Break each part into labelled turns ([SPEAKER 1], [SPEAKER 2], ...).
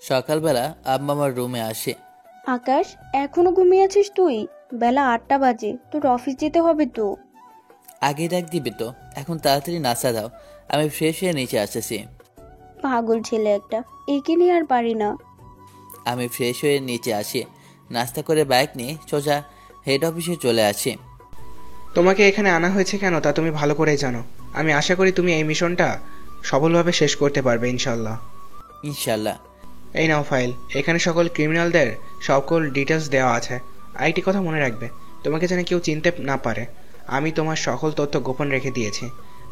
[SPEAKER 1] সকালবেলা আম্মা আমার রুমে আসে।
[SPEAKER 2] আকাশ, এখনো ঘুমিয়ে আছিস তুই? বেলা 8টা বাজে, তোর অফিস যেতে হবে তো।
[SPEAKER 1] আগে ডাক দিবে তো, এখন তাড়াতাড়ি নাস্তা দাও। আমি ফ্রেশ হয়ে নিচে আসতেছি।
[SPEAKER 2] পাগল ছেলে একটা, একে নিয়ে আর পারি না।
[SPEAKER 1] আমি ফ্রেশ হয়ে নিচে আসি, নাস্তা করে বাইক নিয়ে সোজা হেড অফিসে চলে আসি।
[SPEAKER 3] তোমাকে এখানে আনা হয়েছে কেন তা তুমি ভালো করেই জানো। আমি আশা করি তুমি এই মিশনটা সফলভাবে শেষ করতে পারবে ইনশাল্লাহ।
[SPEAKER 1] ইনশাল্লাহ।
[SPEAKER 3] এই নাও ফাইল, এখানে সকল ক্রিমিনালদের সকল ডিটেলস দেওয়া আছে। আরেকটি কথা মনে রাখবে, তোমাকে যেন কেউ চিনতে না পারে। আমি তোমার সকল তথ্য গোপন রেখে দিয়েছি,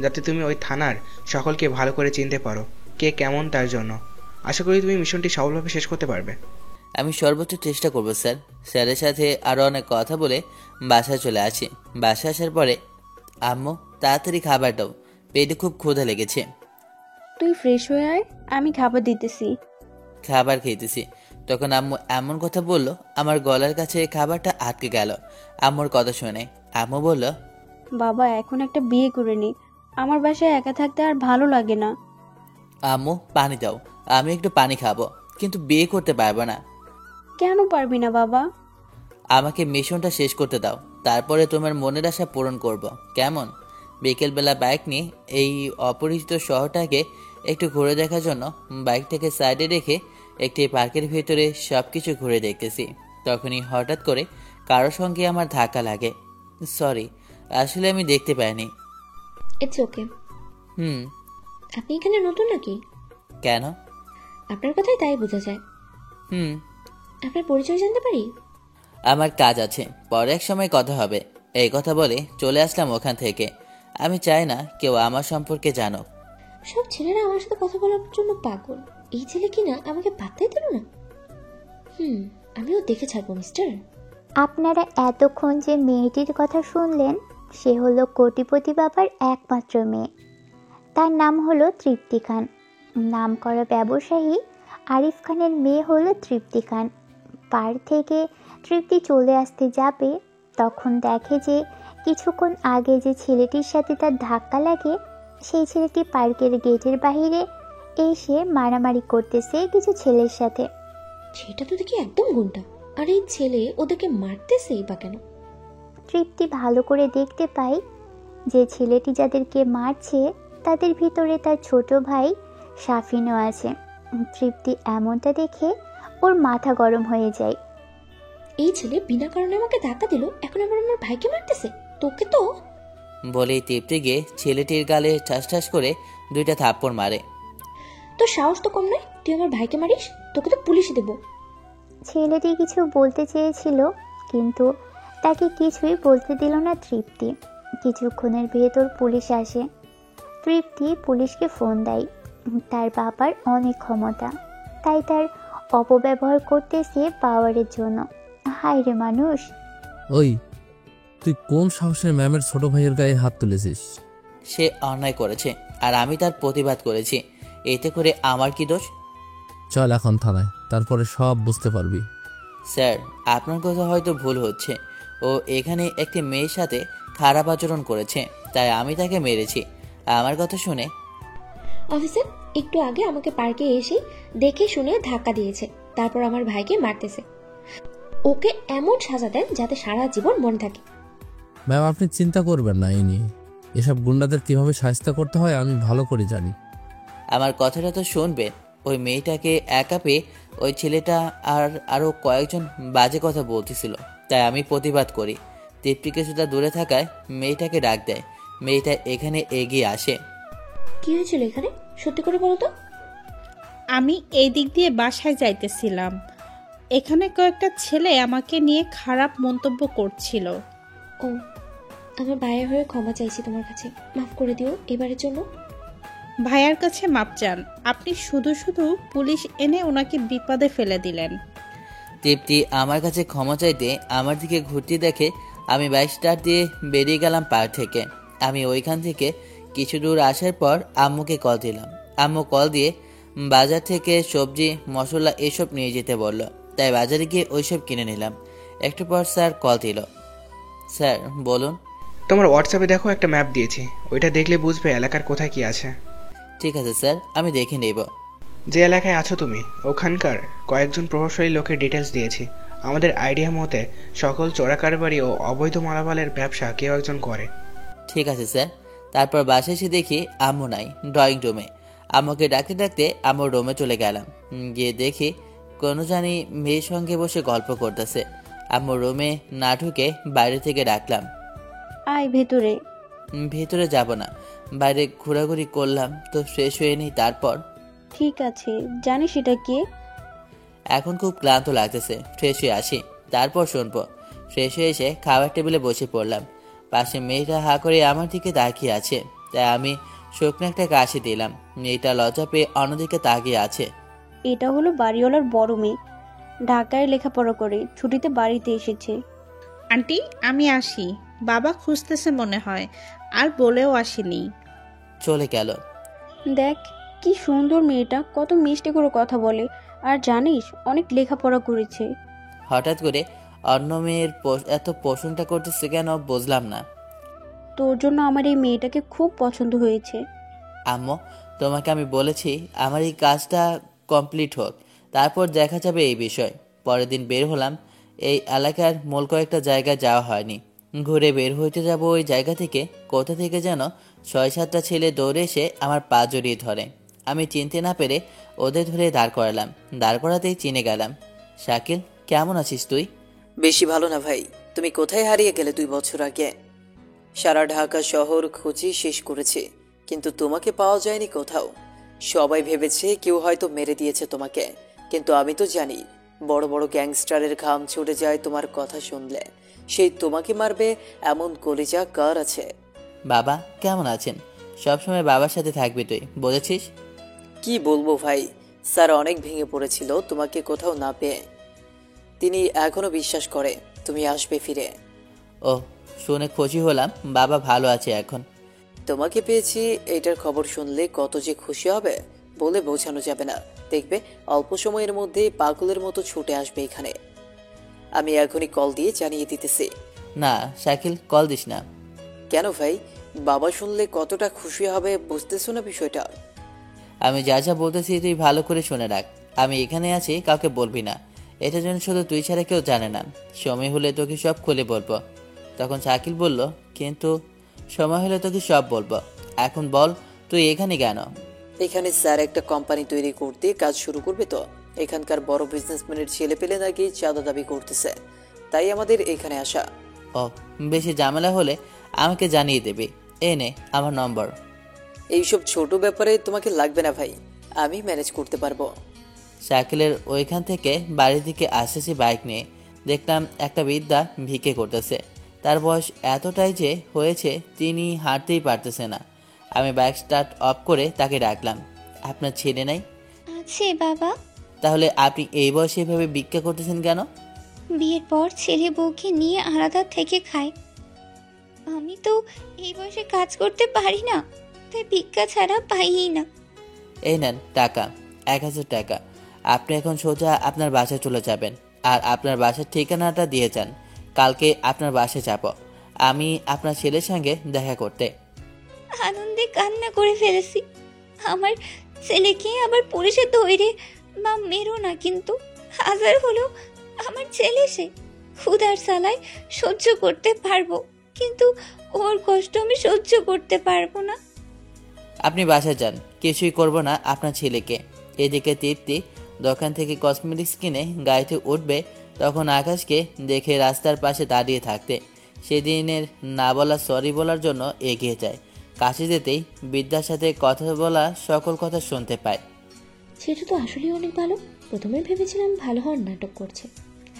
[SPEAKER 3] যাতে তুমি ওই থানার সকলকে ভালো করে চিনতে পারো কে কেমন তার জন্য। আশা করি তুমি মিশনটি সফলভাবে শেষ করতে পারবে।
[SPEAKER 1] আমি সর্বোচ্চ চেষ্টা করব স্যার। স্যারের সাথে আরও অনেক কথা বলে বাসায় চলে আসি। বাসায় আসার পরে আম্মু, তাড়াতাড়ি খাবার দাও, পেটে খুব ক্ষুধা লেগেছে।
[SPEAKER 2] তুই ফ্রেশ হয়ে আয়, আমি খাবার দিতেছি।
[SPEAKER 1] খাবার খেতেছি, তখন আম্মু এমন কথা বলল আমার গলার কাছে খাবারটা আটকে গেল। আম্মুর কথা শুনে আম্মু বলল,
[SPEAKER 2] বাবা এখন একটা বিয়ে করে নি, আমার বাসায় একা থাকতে আর ভালো লাগে না।
[SPEAKER 1] আম্মু পানি দাও, আমি একটু পানি খাবো, কিন্তু বিয়ে করতে পারবো না।
[SPEAKER 2] কেন পারবি না বাবা?
[SPEAKER 1] আমাকে মিশনটা শেষ করতে দাও, তারপরে তোমার মনের আশা পূরণ করব, কেমন? বিকেলবেলা বাইক নিয়ে এই অপরিচিত শহরটাকে একটু ঘুরে দেখার জন্য বাইকটাকে সাইডে রেখে একটি পার্কের ভেতরে সব কিছু ঘুরে দেখতেছি। তখনই হঠাৎ করে কারোর সঙ্গে আমার ধাক্কা লাগে। সরি, আসলে আমি দেখতে পাইনি।
[SPEAKER 4] It's okay.
[SPEAKER 1] হুম।
[SPEAKER 4] আপনি এখানে নতুন নাকি?
[SPEAKER 1] কেন?
[SPEAKER 4] আপনার কথাই তাই বোঝা যায়।
[SPEAKER 1] হুম।
[SPEAKER 4] আপনার পরিচয় জানতে পারি?
[SPEAKER 1] আমার কাজ আছে, পরে এক সময় কথা হবে। এই কথা বলে চলে আসলাম ওখান থেকে। আমি চাই না কেউ আমার সম্পর্কে জানুক।
[SPEAKER 4] সব ছেলেরা আমার সাথে কথা বলার জন্য পাগল, এই ছেলে কিনা আমাকে পাত্তাই দিল না। আমিও দেখে ছাড়বো মিস্টার।
[SPEAKER 5] আপনারা এতক্ষণ যে মেয়েটির কথা শুনলেন সে হলো কোটিপতি বাবার একমাত্র মেয়ে। তার নাম হলো তৃপ্তি খান। নামকরা ব্যবসায়ী আরিফ খানের মেয়ে হলো তৃপ্তি খান। পার থেকে তৃপ্তি চলে আসতে যাবে, তখন দেখে যে কিছুক্ষণ আগে যে ছেলেটির সাথে তার ধাক্কা লাগে সেই ছেলেটি পার্কের গেটের বাইরে এসে মারামারি করতেছে কিছু ছেলের সাথে।
[SPEAKER 4] সেটা তো দেখি একদম গুন্ডা, আর এই ছেলে ওদেরকে মারতেছেই বা কেন?
[SPEAKER 5] তৃপ্তি ভালো করে দেখতে পায় যে ছেলেটি যাদেরকে মারছে তাদের ভিতরে তার ছোট ভাই সাফিনও আছে। তৃপ্তি এমনটা দেখে ওর মাথা গরম হয়ে যায়।
[SPEAKER 4] এই ছেলে বিনা কারণে আমাকে ধাক্কা দিল, এখন আবার আমার ভাইকে মারতেছে। তোকে তো
[SPEAKER 1] বলেই টিপতে গিয়ে ছেলেটির গালে ঠাস ঠাস করে 2টা থাপ্পড় মারে।
[SPEAKER 4] তোর সাহস তো কম নয়, তুই আমার ভাইকে মারিস? তোকে তো পুলিশে দেবো।
[SPEAKER 5] ছেলেটি কিছু বলতে চেয়েছিল কিন্তু তাকে কিছুই বলতে দিল না তৃপ্তি। কিছুক্ষণের ভেতর পুলিশ আসে। তৃপ্তি পুলিশকে ফোন দেয়। তার বাবার অনেক ক্ষমতা, তাই তার অপব্যবহার করতেছে পাওয়ারের জন্য। হায় রে মানুষ!
[SPEAKER 6] ওই, তুই কোন সাহসের ম্যামের ছোট ভাইয়ের গায়ে হাত তুলেছিস?
[SPEAKER 1] সে অন্যায় করেছে আর আমি তার প্রতিবাদ করেছি, এতে করে আমার কি দোষ?
[SPEAKER 6] চল এখন থানায়, তারপরে সব বুঝতে পারবি।
[SPEAKER 1] স্যার, আপনার কথা হয়তো ভুল হচ্ছে। ও এখানে একটি মেয়ের সাথে খারাপ আচরণ করেছে, তাই আমি তাকে মেরেছি। আমার কথা শুনে
[SPEAKER 4] অফিসার একটু আগে আমাকে পার্কে এসে দেখে শুনে ধাক্কা দিয়েছে, তারপর আমার ভাইকে মারতেছে। ওকে এমন সাজা দেন যাতে সারা জীবন মনে থাকে।
[SPEAKER 6] ম্যাম, আপনি চিন্তা করবেন না এই নিয়ে। এসব গুন্ডাদের কিভাবে শাস্তি করতে হয় আমি ভালো করে জানি।
[SPEAKER 1] আমার কথাটা তো শুনবেন। ওই মেয়েটাকে একা পেয়ে ওই ছেলেটা আর আরও কয়েকজন বাজে কথা বলতেছিল, তাই আমি প্রতিবাদ করি। তৃপ্তি কিছুটা দূরে থাকায় মেয়েটাকে ডাক দেয়। মেয়েটা এখানে এগিয়ে আসে।
[SPEAKER 4] কি হয়েছিল এখানে, সত্যি করে বলো তো?
[SPEAKER 7] আমি এই দিক দিয়ে বাসায় যাইতেছিলাম, এখানে কয়েকটা ছেলে আমাকে নিয়ে খারাপ মন্তব্য করছিল।
[SPEAKER 4] ও, আমার ভাইয়ের হয়ে ক্ষমা চাইছি তোমার কাছে, মাফ করে দিও এবারের জন্য।
[SPEAKER 7] ভাইয়ার কাছে মাপ চান? আপনি শুধু শুধু পুলিশ এনে ওনাকে বিপদে ফেলে দিলেন।
[SPEAKER 1] তৃপ্তি আমার কাছে ক্ষমা চাইতে আমার দিকে ঘুরতে দেখে আমি বাইক স্টার্ট দিয়ে বেরিয়ে গেলাম পার্ক থেকে। আমি ওইখান থেকে কিছু দূর আসার পর আম্মুকে কল দিলাম। আম্মু কল দিয়ে বাজার থেকে সবজি মশলা এসব নিয়ে যেতে বলল, তাই বাজারে গিয়ে ওইসব কিনে নিলাম। একটু পর স্যার কল দিল। স্যার বলুন।
[SPEAKER 3] তোমার হোয়াটসঅ্যাপে দেখো একটা ম্যাপ দিয়েছি, ওইটা দেখলে বুঝবে এলাকার কোথায় কি আছে।
[SPEAKER 1] ঠিক আছে স্যার, আমি দেখে নেব।
[SPEAKER 3] যে এলাকায় আছো তুমি ওখানকার কয়েকজন প্রভাবশালী লোকের ডিটেলস দিয়েছি। আমাদের আইডিয়া মতে সকল চোরাকারবারি ও অবৈধ মালামালের ব্যবসা কেউ একজন করে।
[SPEAKER 1] ঠিক আছে স্যার। তারপর বাসায় এসে দেখি আম্মু নাই ড্রয়িং রুমে। আম্মুকে ডাকতে ডাকতে আম্মুর রুমে চলে গেলাম। গিয়ে দেখি কোনো জানি মেয়ের সঙ্গে বসে গল্প করতেছে। আম্মুর রুমে না ঢুকে বাইরে থেকে ডাকলাম।
[SPEAKER 2] আয় ভেতরে।
[SPEAKER 1] ভেতরে যাব না, বাইরে ঘোরাঘুরি করলাম তো ফ্রেশ হয়ে নিই তারপর।
[SPEAKER 2] ঠিক আছে, জানিস এটা কে?
[SPEAKER 1] এখন খুব ক্লান্ত লাগতেছে, ফ্রেশ হয়ে আসি তারপর শুনবো। ফ্রেশ হয়ে এসে খাবার টেবিলে বসে পড়লাম। পাশে মেয়েটা হা করে আমার দিকে তাকিয়ে আছে, তাই আমি শুকনো একটা কাশি দিলাম। মেয়েটা লজ্জা পেয়ে অন্যদিকে তাকিয়ে আছে।
[SPEAKER 2] এটা হলো বাড়িওয়ালার বড় মেয়ে, ঢাকায় লেখাপড়া করে ছুটিতে বাড়িতে এসেছে।
[SPEAKER 7] আন্টি আমি আসি, বাবা খুঁজতেছে মনে হয়, আর বলেও আসেনি।
[SPEAKER 1] চলে গেল।
[SPEAKER 2] দেখ কি সুন্দর মেয়েটা, কত মিষ্টি করে কথা বলে, আর জানিস অনেক লেখাপড়া করেছে।
[SPEAKER 1] হঠাৎ করে অন্য মেয়ের এত প্রশংসা করতেছে কেন বুঝলাম না।
[SPEAKER 2] তোর জন্য আমার এই মেয়েটাকে খুব পছন্দ হয়েছে।
[SPEAKER 1] আম্মু, তোমাকে আমি বলেছি আমার এই কাজটা কমপ্লিট হোক, তারপর দেখা যাবে এই বিষয়। পরের দিন বের হলাম। এই এলাকার মূল কয়েকটা জায়গায় যাওয়া হয়নি। ঘুরে বের হইতে যাব ওই জায়গা থেকে কোথা থেকে যেন 6-7টা ছেলে দৌড়ে এসে আমার পা জড়িয়ে ধরে। আমি চিনতে না পেরে ওদের ধরে দাঁড় করালাম। দাঁড় করাতেই চিনে গেলাম। শাকিল, কেমন আছিস তুই?
[SPEAKER 8] বেশি ভালো না ভাই। তুমি কোথায় হারিয়ে গেলে 2 বছর আগে? সারা ঢাকা শহর খুঁজে শেষ করেছে, কিন্তু তোমাকে পাওয়া যায়নি কোথাও। সবাই ভেবেছে কেউ হয়তো মেরে দিয়েছে তোমাকে, কিন্তু আমি তো জানি বড় বড় গ্যাংস্টারের ঘাম ছুটে যায় তোমার কথা শুনলে। সেই তোমাকে মারবে এমন কলিজা কার আছে?
[SPEAKER 1] বাবা কেমন আছেন? সবসময় বাবার সাথে থাকবি তুই, বুঝেছিস?
[SPEAKER 8] কি বলবো ভাই, স্যার অনেক ভেঙে পড়েছিল তোমাকে কোথাও না পেয়ে। তিনি এখনো বিশ্বাস করে তুমি আসবে ফিরে।
[SPEAKER 1] ও, শুনে খুশি হলাম বাবা ভালো আছে এখন।
[SPEAKER 8] তোমাকে পেয়েছি এটার খবর শুনলে কত যে খুশি হবে বলে বোঝানো যাবে না। দেখবে অল্প সময়ের মধ্যে পাগলের মতো ছুটে আসবে এখানে। আমি এখনই কল দিয়ে জানিয়ে দিতেছি।
[SPEAKER 1] না শাকিল, কল দিস না।
[SPEAKER 8] কেন ভাই? বাবা শুনলে কতটা খুশি হবে বুঝতেছো না বিষয়টা?
[SPEAKER 1] আমি যা যা বলতেছি তুই ভালো করে শুনে রাখ। আমি এখানে আছি, কাউকে বলবি না। এটা যেন শুধু তুই ছাড়া কেউ জানে না। সময় হলে তোকে সব খুলে বলবো। তখন শাকিল বলল, কিন্তু সময় হলে তোকে সব বলবো, এখন বল তুই এখানে কেন?
[SPEAKER 8] এখানে স্যার একটা কোম্পানি তৈরি করতে কাজ শুরু করবে, তো এখানকার বড় বিজনেসম্যানের ছেলে পেলে নাকি চাঁদা দাবি করতেছে, তাই আমাদের এখানে আসা।
[SPEAKER 1] ও, বেশি ঝামেলা হলে আমাকে জানিয়ে দেবে। এ নে আমার নম্বর।
[SPEAKER 8] এইসব ছোট ব্যাপারে তোমাকে লাগবে না ভাই, আমি ম্যানেজ করতে পারবো।
[SPEAKER 1] সাইকেলের ওইখান থেকে বাড়ির দিকে আসতেছি বাইক নিয়ে। দেখলাম একটা বৃদ্ধা ভিক্ষে করতেছে। তার বয়স এতটাই যে হয়েছে তিনি হাঁটতেই পারতেছে না। আমি বাইক স্টার্ট অফ করে তাকে ডাকলাম, আপনার ছেলে নাই?
[SPEAKER 5] আছে বাবা।
[SPEAKER 1] তাহলে আপনি এই বয়সে এভাবে ভিক্ষা করতেছেন কেন?
[SPEAKER 5] বিয়ের পর ছেলে বউকে নিয়ে আলাদা থেকে খায়। আমি তো এই বয়সে কাজ করতে পারি না, তাই ভিক্ষা ছাড়া পাইই না।
[SPEAKER 1] এই নেন টাকা, 1000 টাকা। আপনি এখন সোজা আপনার বাসায় চলে যাবেন, আর আপনার বাসার ঠিকানাটা দিয়ে যান। কালকে আপনার বাসায় যাব আমি আপনার ছেলের সঙ্গে দেখা করতে।
[SPEAKER 5] আনন্দে কান্না করে ফেলেছি। আমার ছেলেকে আবার পুলিশে ধরে বা মেরো না, কিন্তু হাজার হলো আমার ছেলে, সে ক্ষুধার সালায় সহ্য করতে পারবো, কিন্তু ওর কষ্ট আমি সহ্য করতে পারবো না।
[SPEAKER 1] আপনি বাসায় যান, কিছুই করব না আপনার ছেলেকে। এদিকে তৃপ্তি দোকান থেকে কসমেটিক্স কিনে গাড়িতে উঠবে, তখন আকাশকে দেখে রাস্তার পাশে দাঁড়িয়ে থাকতে সেদিনের না বলা সরি বলার জন্য এগিয়ে যায়। কাছে যেতেই বিদ্যার সাথে কথা বলা সকল কথা শুনতে পায়।
[SPEAKER 4] সেটা তো আসলেই অনেক ভালো। প্রথমে ভেবেছিলাম ভালো হওয়ার নাটক করছে,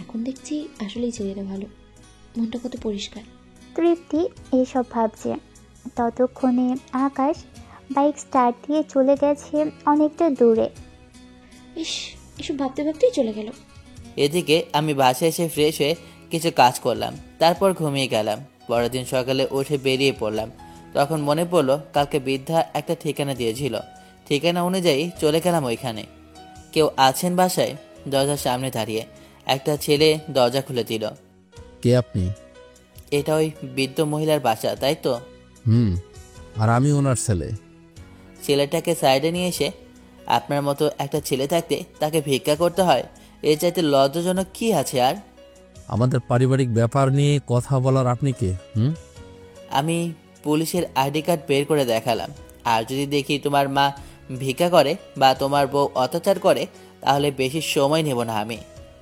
[SPEAKER 4] এখন দেখছি আসলেই ছেলেটা ভালো। মনটা কত পরিষ্কার।
[SPEAKER 5] তৃপ্তি এসব ভাবছে। ততক্ষণে আকাশ বাইক স্টার্ট দিয়ে চলে গেছে অনেকটা দূরে।
[SPEAKER 4] ইস, এসব ভাবতে ভাবতেই চলে গেল।
[SPEAKER 1] এদিকে আমি বাসায় এসে ফ্রেশ হয়ে কিছু কাজ করলাম, তারপর ঘুমিয়ে গেলাম। পরের দিন সকালে উঠে বেরিয়ে পড়লাম। তখন মনে পড়লো কালকে বৃদ্ধা একটা ঠিকানা দিয়েছিল। ঠিকানা অনুযায়ী চলে গেলাম ওইখানে। কেউ আছেন বাসায়? দরজার সামনে দাঁড়িয়ে একটা ছেলে দরজা খুলে দিল।
[SPEAKER 6] কে আপনি?
[SPEAKER 1] এটা ওই বৃদ্ধ মহিলার বাসা, তাই তো?
[SPEAKER 6] হুম, আর আমি ওনার ছেলে।
[SPEAKER 1] ছেলেটাকে সাইডে নিয়ে এসে আপনার মতো একটা ছেলে থাকতে তাকে ভিক্ষা করতে হয়, এর চাইতে লজ্জাজনক কি আছে আর?
[SPEAKER 6] আমাদের পারিবারিক ব্যাপার নিয়ে কথা বলার আপনি কে?
[SPEAKER 1] আমি পুলিশের আইডি কার্ড বের করে দেখালাম। আর যদি দেখি তোমার মা ভিক্ষা করে বা তোমার বউ অত্যাচার করে, তাহলে বেশি সময় নেব না আমি।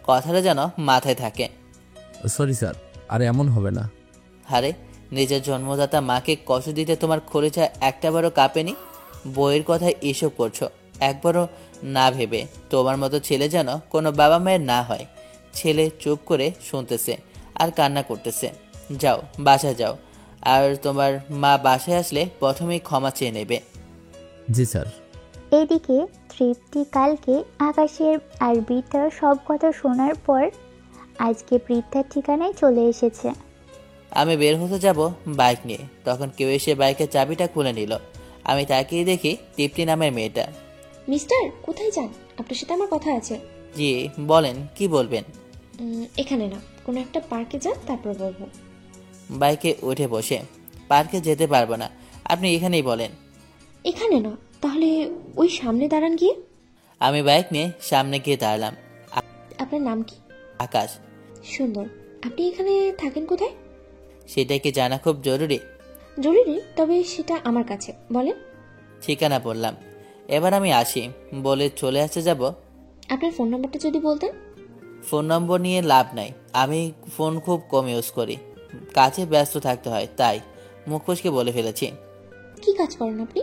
[SPEAKER 1] কথাটা যেন মাথায় থাকে।
[SPEAKER 6] সরি স্যার, আর এমন হবে না।
[SPEAKER 1] আরে, নিজের জন্মদাতা মাকে কষ্ট দিতে তোমার খরিচা একটাবারও কাঁপেনি? বইয়ের কথায় এসব করছো, একবারও না ভেবে। তোমার মতো ছেলে যেন কোনো বাবা মায়ের না হয়। ছেলে চুপ করে শুনতেছে আর কান্না করতেছে। যাও, বাসায় যাও। আর তোমার মা বাসায় আসলে প্রথমেই ক্ষমা চেয়ে নেবে।
[SPEAKER 6] জি স্যার।
[SPEAKER 5] এদিকে তৃপ্তি কালকে আকাশের আর বৃদ্ধার সব কথা শোনার পর আজকে বৃদ্ধার ঠিকানায় চলে এসেছে।
[SPEAKER 1] আমি বের হতে যাব বাইক নিয়ে, তখন কেউ এসে বাইকের চাবিটা খুলে নিল। আমি তাকিয়ে দেখি তৃপ্তি নামের মেয়েটা।
[SPEAKER 4] মিস্টার, কোথায় যান? আপনার সাথে আমার কথা আছে।
[SPEAKER 1] জি বলেন, কি বলবেন?
[SPEAKER 4] এখানে না, কোনো একটা পার্কে যান, তারপর বলবো।
[SPEAKER 1] বাইকে উঠে বসে, পার্কে যেতে পারবো না, আপনি এখানেই বলেন।
[SPEAKER 4] এখানে না, তাহলে ওই সামনে দাঁড়ান গিয়ে।
[SPEAKER 1] আমি বাইক নিয়ে সামনে গিয়ে দাঁড়ালাম।
[SPEAKER 4] আপনার নাম কি?
[SPEAKER 1] আকাশ।
[SPEAKER 4] সুন্দর। আপনি এখানে থাকেন কোথায়?
[SPEAKER 1] সেটা কি জানা খুব জরুরি?
[SPEAKER 4] জরুরি, তবে সেটা আমার কাছে বলেন।
[SPEAKER 1] ঠিকানা বললাম। এবার আমি আসি বলে চলে আসতে যাব।
[SPEAKER 4] আপনার ফোন নাম্বারটা যদি বলতেন।
[SPEAKER 1] ফোন নম্বর নিয়ে লাভ নাই, আমি ফোন খুব কম ইউজ করি, কাজে ব্যস্ত থাকতে হয়, তাই মুখ ফসকে বলে ফেলেছি।
[SPEAKER 4] কি কাজ করেন আপনি?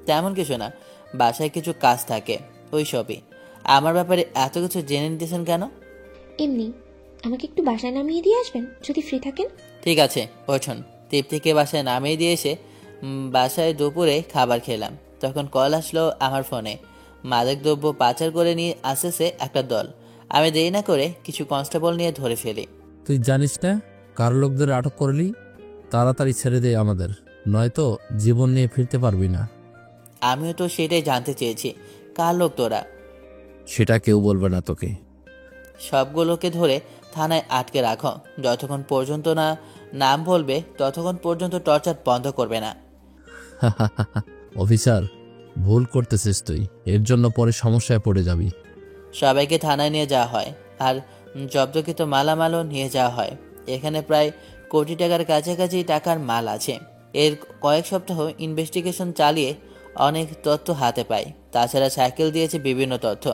[SPEAKER 1] তেমন কিছু না, বাসায় কিছু কাজ থাকে, ওই সবই। আমার ব্যাপারে এত কিছু জেনে নিতেছেন কেন?
[SPEAKER 4] এমনি। আমাকে একটু বাসায় নামিয়ে দিয়ে আসবেন যদি ফ্রি থাকেন।
[SPEAKER 1] ঠিক আছে, ওঠুন। তৃপ্তিকে বাসায় নামিয়ে দিয়ে এসে বাসায় দুপুরে খাবার খেলাম। তখন কল আসলো আমার ফোনে। মাদকদ্রব্য পাচার করে নিয়ে আসতেছে একটা দল। আমি দেরি না করে কিছু কনস্টেবল নিয়ে ধরে ফেলি।
[SPEAKER 6] তুই জানিস না কার লোকদের আটক করলি? তাড়াতাড়ি ছেড়ে দে আমাদের, নয়তো জীবন নিয়ে ফিরতে পারবি না।
[SPEAKER 1] আমিও তো সেটাই জানতে চেয়েছি, কার লোক তোরা?
[SPEAKER 6] সেটা কেউ বলবে না তোকে।
[SPEAKER 1] সবগুলোকে ধরে থানায় আটকে রাখো, যতক্ষণ পর্যন্ত না নাম বলবে ততক্ষণ পর্যন্ত টর্চার বন্ধ করবে না।
[SPEAKER 6] অফিসার, ভুল করতেছিস তুই, এর জন্য পরে সমস্যায় পড়ে যাবি।
[SPEAKER 1] সবাইকে থানায় নিয়ে যাওয়া হয় আর জব্দকৃত মালামালও নিয়ে যাওয়া হয়। এখানে প্রায় কোটি টাকার কাছাকাছি টাকার মাল আছে। এর কয়েক সপ্তাহ ইনভেস্টিগেশন চালিয়ে অনেক তথ্য হাতে পাই। তাছাড়া সাইকেল দিয়েছে বিভিন্ন তথ্য।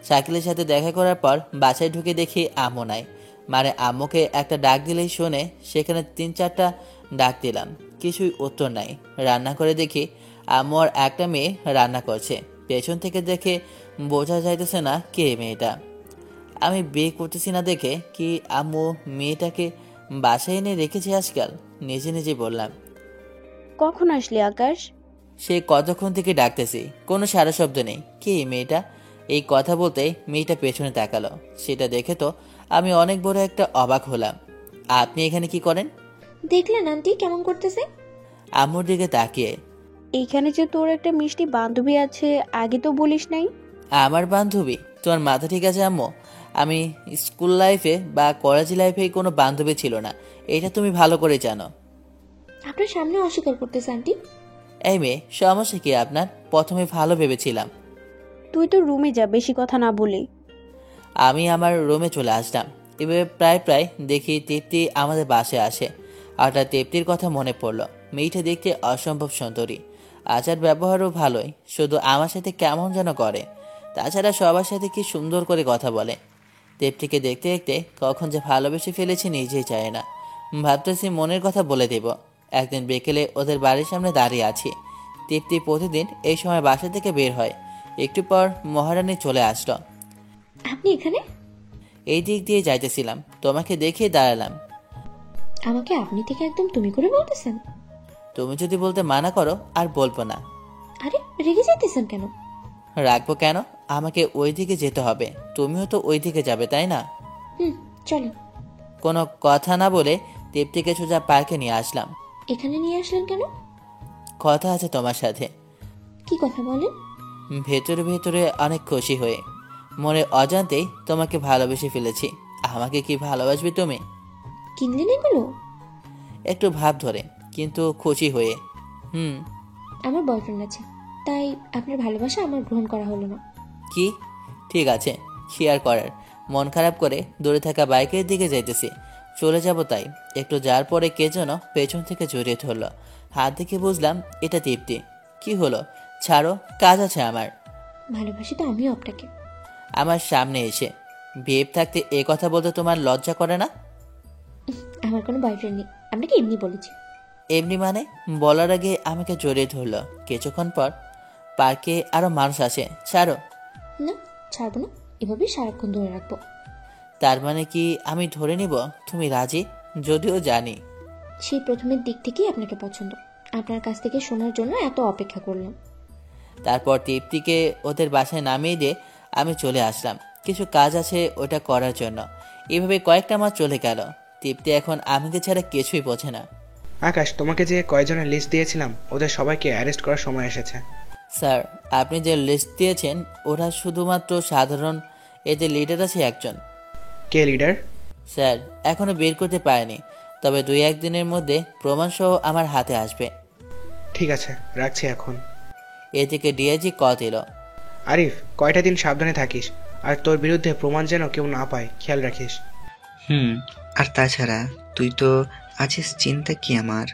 [SPEAKER 1] সাইকেলের সাথে দেখা করার পর বাসায় ঢুকে দেখি আম্মু নাই। মানে আম্মুকে একটা ডাক দিলেই শোনে, সেখানে 3-4টা ডাক দিলাম, কিছুই উত্তর নাই। রান্না করে দেখি আম্মু আর একটা মেয়ে রান্না করছে। পেছন থেকে দেখে বোঝা যাইতেছে না কে মেয়েটা। আমি বিয়ে করতেছি না দেখে কি আম্মু মেয়েটাকে বাসায় এনে রেখেছে আজকাল? নিজে নিজে বললাম।
[SPEAKER 2] কখন আসলি আকাশ?
[SPEAKER 1] সে কতক্ষণ থেকে ডাকতেছি, কোনো সারা শব্দ নেই। কে মেয়েটা? এই কথা বলতেই মেয়েটা পেছনে তাকালো। সেটা দেখে তো আমি অনেক বড় একটা অবাক হলাম। আপনি এখানে কি করেন?
[SPEAKER 4] দেখলেন আন্টি কেমন করতেছে?
[SPEAKER 1] আম্মুর দিকে তাকিয়ে।
[SPEAKER 2] এইখানে যে তোর একটা মিষ্টি বান্ধবী আছে, আগে তো বলিস নাই।
[SPEAKER 1] আমার বান্ধবী? তোমার মাথা ঠিক আছে আম্মু? আমি স্কুল লাইফে বা কলেজ লাইফে কোনো বান্ধবী ছিল না, এটা তুমি ভালো করে জানো।
[SPEAKER 4] আপনার সামনে অস্বীকার করতেছে আন্টি।
[SPEAKER 1] এই মেয়ে, সমস্যা কি আপনার? প্রথমে ভালো ভেবেছিলাম।
[SPEAKER 2] তুই তো রুমে যা, বেশি কথা না বলে।
[SPEAKER 1] আমি আমার রুমে চলে আসলাম। এভাবে প্রায় প্রায় দেখি তৃপ্তি আমাদের বাসায় আসে। হঠাৎ তৃপ্তির কথা মনে পড়ল। মেয়েটা দেখতে অসম্ভব সুন্দরী, আচার ব্যবহারও ভালোই, শুধু আমার সাথে কেমন যেন করে। তাছাড়া সবার সাথে কি সুন্দর করে কথা বলে। তৃপ্তিকে দেখতে দেখতে কখন যে ভালোবেসে ফেলেছি নিজেই চায় না। ভাবতেছি মনের কথা বলে দেব। একদিন বিকেলে ওদের বাড়ির সামনে দাঁড়িয়ে আছি। তৃপ্তি প্রতিদিন এই সময় বাসা থেকে বের হয়। একটু পর মহারানী চলে আসলো।
[SPEAKER 4] আপনি এখানে?
[SPEAKER 1] এই দিক দিয়ে যাইতেছিলাম, তোমাকে দেখে দাঁড়ালাম।
[SPEAKER 4] আমাকে আপনি থেকে একদম তুমি করে বলতেছেন?
[SPEAKER 1] তুমি যদি বলতে মানা করো আর বলবো না।
[SPEAKER 4] আরে রেগে যাইতেছেন কেন?
[SPEAKER 1] রাখবো কেন? আমাকে ওই দিকে যেতে হবে, তুমিও তো ওই দিকে যাবে তাই না?
[SPEAKER 4] চলেন।
[SPEAKER 1] কোনো কথা না বলে তৃপ্তিকে সোজা পার্কে নিয়ে আসলাম।
[SPEAKER 4] এখানে নিয়ে আসলেন কেন?
[SPEAKER 1] কথা আছে তোমার সাথে।
[SPEAKER 4] কি কথা বলেন?
[SPEAKER 1] ভেতরে ভেতরে অনেক খুশি হয়ে, মনে অজান্তেই তোমাকে ভালোবেসে ফেলেছি। আমাকে কি ভালোবাসবে তুমি?
[SPEAKER 4] কিনলেন এগুলো?
[SPEAKER 1] একটু ভাব ধরে, কিন্তু খুশি হয়ে।
[SPEAKER 4] আমার বয়ফ্রেন্ড আছে, তাই আপনার ভালোবাসা আমার গ্রহণ করা হলো না।
[SPEAKER 1] কি? ঠিক আছে, শেয়ার করার। মন খারাপ করে দূরে থাকা বাইকের দিকে যাইতেছি, চলে যাব তাই একটু যাওয়ার পরে কে যেন পেছন থেকে জড়িয়ে ধরলো। হাত দেখে বুঝলাম এটা তৃপ্তি। কি হলো? ছাড়ো, কাজ আছে আমার।
[SPEAKER 4] ভালোবাসি তো আমিও আপনাকে।
[SPEAKER 1] আমার সামনে এসে ভেব থাকতে এ কথা বলতে তোমার লজ্জা করে না?
[SPEAKER 4] আমার কোনো বয়ফ্রেন্ড নেই, আপনাকে এমনি বলেছি।
[SPEAKER 1] এমনি মানে? বলার আগে আমাকে জড়িয়ে ধরলো। কিছুক্ষণ পর পার্কে আরো মানুষ আসে। ছাড়ো।
[SPEAKER 4] না, ছাড়বো না, এভাবেই সারাক্ষণ ধরে রাখবো।
[SPEAKER 1] তার মানে কি আমি ধরে নিব তুমি রাজি? যদিও জানি
[SPEAKER 4] সেই প্রথমের দিক থেকেই আপনাকে পছন্দ। আপনার কাছ থেকে শোনার জন্য এত অপেক্ষা করলাম।
[SPEAKER 1] তারপর তৃপ্তিকে ওদের বাসায় নামিয়ে দিয়ে আমি চলে আসলাম, কিছু কাজ আছে ওটা করার জন্য। এভাবে কয়েকটা মাস চলে গেল। তৃপ্তি এখন আমাকে ছাড়া কিছুই বোঝে না।
[SPEAKER 3] আকাশ, তোমাকে যে কয়জনের লিস্ট দিয়েছিলাম ওদের সবাইকে অ্যারেস্ট করার সময় এসেছে।
[SPEAKER 1] স্যার, আপনি যে লিস্ট দিয়েছেন ওরা শুধুমাত্র সাধারণ, এদের লিডার আছে একজন।
[SPEAKER 3] কে লিডার?
[SPEAKER 1] স্যার, এখনো বের করতে পারেনি, তবে 2-1 দিনের মধ্যে প্রমাণসহ আমার হাতে আসবে।
[SPEAKER 3] ঠিক আছে, রাখছি এখন।
[SPEAKER 1] এদিকে ডিআইজি কল দিল।
[SPEAKER 3] আরিফ, কয়টা দিন সাবধানে থাকিস, আর তোর বিরুদ্ধে প্রমাণ যেন কেউ না পায়, খেয়াল রাখিস।
[SPEAKER 9] আর তাছাড়া তুই তো আছিস, চিন্তা কি আমার।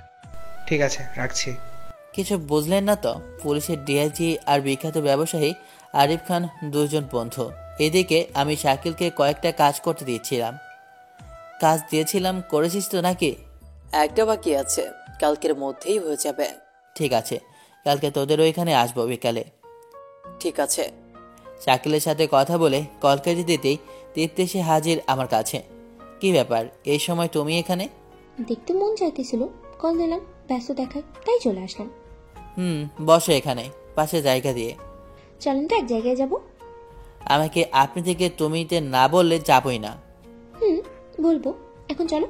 [SPEAKER 3] ঠিক আছে, রাখছি।
[SPEAKER 1] কিছু বুঝলেন না তো? পুলিশের ডিআইজি আর বিখ্যাত ব্যবসায়ী আরিফ খান দুজন বন্ধু। এদিকে আমি শাকিলকে কয়েকটা কাজ করতে দিয়েছিলাম। কাজ দিয়েছিলাম, করেছিস তো নাকি?
[SPEAKER 8] একটা বাকি আছে, কালকের মধ্যেই হয়ে যাবে।
[SPEAKER 1] ঠিক আছে, কালকে তোদের ওইখানে আসবো বিকালে।
[SPEAKER 8] ঠিক আছে।
[SPEAKER 1] শাকিলের সাথে কথা বলে কল কেটে দিতেই তৃপ্তি এসে হাজির আমার কাছে। কি ব্যাপার, এই সময় তুমি এখানে?
[SPEAKER 4] দেখতে মন চাইতেছিল, কল দিলাম, ব্যস্ত দেখায় তাই চলে আসলাম।
[SPEAKER 1] বসো এখানে, পাশে জায়গা দিয়ে।
[SPEAKER 4] চলেন তো এক জায়গায় যাব।
[SPEAKER 1] আমাকে আপনি থেকে তুমিতে না বললে যাবই না।
[SPEAKER 4] বলবো, এখন চলো।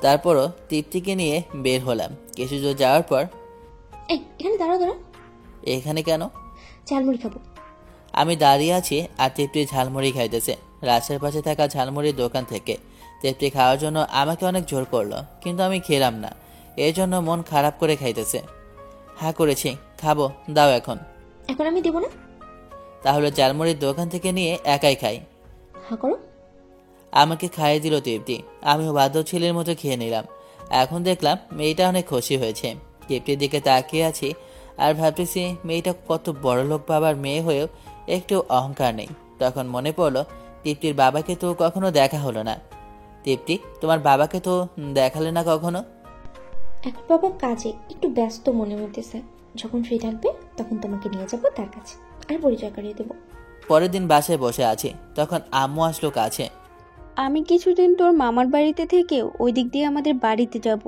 [SPEAKER 1] তারপরও তৃপ্তিকে নিয়ে বের হলাম। কিছু দূর যাওয়ার পর,
[SPEAKER 4] এই এখানে দাঁড়াও দাঁড়াও।
[SPEAKER 1] এখানে কেন?
[SPEAKER 4] ঝালমুড়ি খাবো।
[SPEAKER 1] আমি দাঁড়িয়ে আছি আর তৃপ্তি ঝালমুড়ি খাইতেছে রাস্তার পাশে থাকা ঝালমুড়ির দোকান থেকে। তৃপ্তি খাওয়ার জন্য আমাকে অনেক জোর করলো, কিন্তু আমি খেলাম না। এর জন্য মন খারাপ করে খাইতেছে। হ্যাঁ করেছি, খাবো, দাও এখন।
[SPEAKER 4] এখন আমি দেবো না।
[SPEAKER 1] তাহলে ঝালমুড়ির দোকান থেকে নিয়ে একাই খাই।
[SPEAKER 4] হ্যাঁ করো।
[SPEAKER 1] আমাকে খাইয়ে দিল তৃপ্তি। আমিও বাধ্য ছেলের মতো খেয়ে নিলাম। এখন দেখলাম মেয়েটা অনেক খুশি হয়েছে। তৃপ্তির দিকে তাকিয়ে আছি আর ভাবতেছি মেয়েটা কত বড়লোক বাবার মেয়ে হয়েও একটু অহংকার নেই। তখন মনে পড়লো তৃপ্তির বাবাকে তো কখনো দেখা হলো না। তৃপ্তি, তোমার বাবাকে তো দেখালে না কখনো?
[SPEAKER 4] এখন বাবা কাজে একটু ব্যস্ত মনে হইতেছে, যখন ফ্রি থাকবে তখন তোমাকে নিয়ে যাবো তার কাছে, আর পরিচয় করিয়ে দেবো।
[SPEAKER 1] পরের দিন বাসায় বসে আছি, তখন আম্মু আসলো কাছে।
[SPEAKER 2] আমি কিছুদিন তোর মামার বাড়িতে থেকে ওই দিক দিয়ে আমাদের বাড়িতে যাব,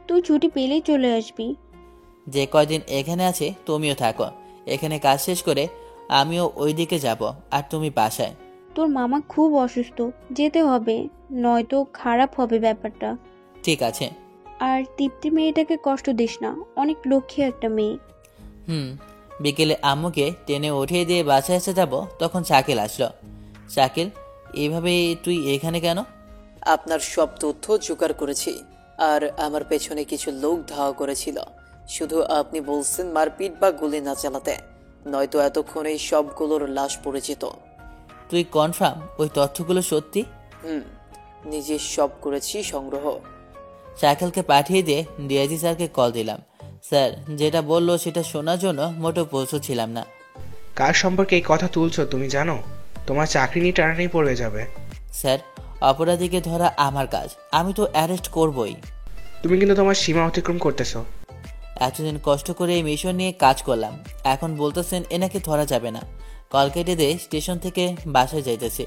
[SPEAKER 2] তুই ছুটি পেলেই চলে আসবি।
[SPEAKER 1] যে কয়দিন এখানে আছে তুমিও থাকো, এখানে কাজ শেষ করে আমিও ওই দিকে যাব, আর তুমি বাসায়।
[SPEAKER 2] তোর মামা খুব অসুস্থ, যেতে হবে, নয়তো খারাপ হবে ব্যাপারটা।
[SPEAKER 1] ঠিক আছে।
[SPEAKER 2] আর তৃপ্তি মেয়েটাকে কষ্ট দিস না, অনেক লক্ষ্মী একটা মেয়ে।
[SPEAKER 1] বিকেলে আম্মুকে টেনে উঠিয়ে দিয়ে বাসায় এসে যাব, তখন শাকিল আসলো। শাকিল, এইভাবে তুই এখানে কেন?
[SPEAKER 8] আপনার সব তথ্য জোগাড় করেছি, আর আমার পেছনে কিছু লোক ধাওয়া করেছিল। শুধু আপনি বলছেন মারপিট বা গুলি না চালাতে, নয়তো এতক্ষণে সবগুলোর লাশ পড়ে যেত।
[SPEAKER 1] তুই কনফার্ম ওই তথ্যগুলো সত্যি?
[SPEAKER 8] নিজে সব করেছি সংগ্রহ।
[SPEAKER 1] শাকিলকে পাঠিয়ে দিয়ে ডিআইজি স্যারকে কল দিলাম। স্যার যেটা বললো সেটা শোনার জন্য মোটেও প্রস্তুত ছিলাম না।
[SPEAKER 3] কার সম্পর্কে এই কথা তুলছো তুমি জানো? তোমার চাকরি নিয়ে টানাটানি পড়ে যাবে।
[SPEAKER 1] স্যার, অপরাধীকে ধরা আমার কাজ, আমি তো অ্যারেস্ট করবই।
[SPEAKER 3] তুমি কিন্তু তোমার সীমা অতিক্রম করতেছো।
[SPEAKER 1] এতদিন কষ্ট করে এই মিশন নিয়ে কাজ করলাম, এখন বলতেছেন এনাকে ধরা যাবে না। কল কেটে দিয়ে স্টেশন থেকে বাসায় যাইতেছি।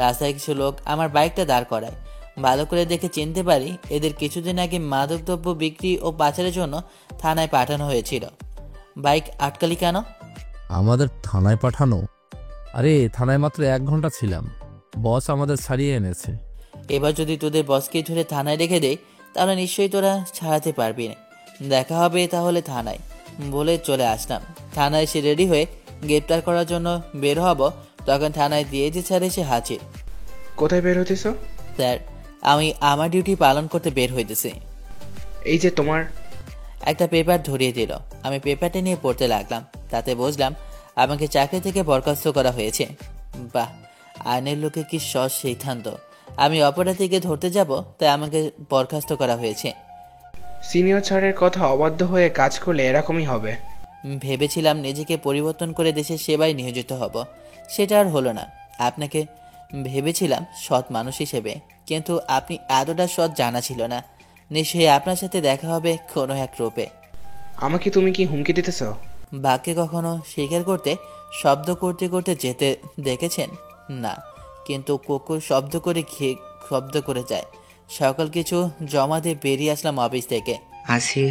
[SPEAKER 1] রাস্তায় কিছু লোক আমার বাইকটা দাঁড় করায়। ভালো করে দেখে চিনতে পারি এদের কিছুদিন আগে মাদকদ্রব্য বিক্রি ও পাচারের জন্য থানায় পাঠানো হয়েছিল। বাইক আটকালি কেন?
[SPEAKER 6] আমাদের থানায় পাঠানো? আরে থানায় মাত্র 1 ঘন্টা ছিলাম, বস আমাদের ছাড়িয়ে এনেছে।
[SPEAKER 1] এবার যদি তোদের বসকে ধরে থানায় রেখে দেয় তাহলে নিশ্চয়ই তোরা ছাড়াতে পারবি না। দেখা হবে তাহলে থানায়, বলে চলে আসলাম। থানায় এসে রেডি হয়ে গ্রেপ্তার করার জন্য বের হব, তখন থানায় ডিআইজি স্যার এসে হাজির।
[SPEAKER 3] কোথায় বের হতেছো?
[SPEAKER 1] স্যার, আমি আমার ডিউটি পালন করতে বের হইতেছি।
[SPEAKER 3] এই যে তোমার।
[SPEAKER 1] একটা পেপার ধরিয়ে দিল। আমি পেপারটা নিয়ে পড়তে লাগলাম। তাতে বুঝলাম আমাকে চাকরি থেকে বরখাস্ত করা হয়েছে। বাহ, আইনের লোকে কি সৎ সিদ্ধান্ত। আমি অপরাধীকে ধরতে যাব, তাই আমাকে বরখাস্ত করা হয়েছে।
[SPEAKER 3] সিনিয়র স্যারের কথা অবাধ্য হয়ে কাজ করলে এরকমই হবে।
[SPEAKER 1] ভেবেছিলাম নিজেকে পরিবর্তন করে দেশের সেবায় নিয়োজিত হব, সেটা আর হলো না। আপনাকে ভেবেছিলাম সৎ মানুষ হিসেবে, কিন্তু আপনি এতটা সৎ জানা ছিল না। নিশ্চয়ই আপনার সাথে দেখা হবে কোনো এক রূপে।
[SPEAKER 3] আমাকে তুমি কি হুমকি দিতেছ?
[SPEAKER 1] বাক্যে কখনো স্বীকার করতে শব্দ করতে করতে যেতে দেখেছেন? না, কিন্তু কুকুর শব্দ করে যায়। সকল কিছু জমা দিয়ে বেরিয়ে আসলাম অফিস থেকে।
[SPEAKER 9] আসি,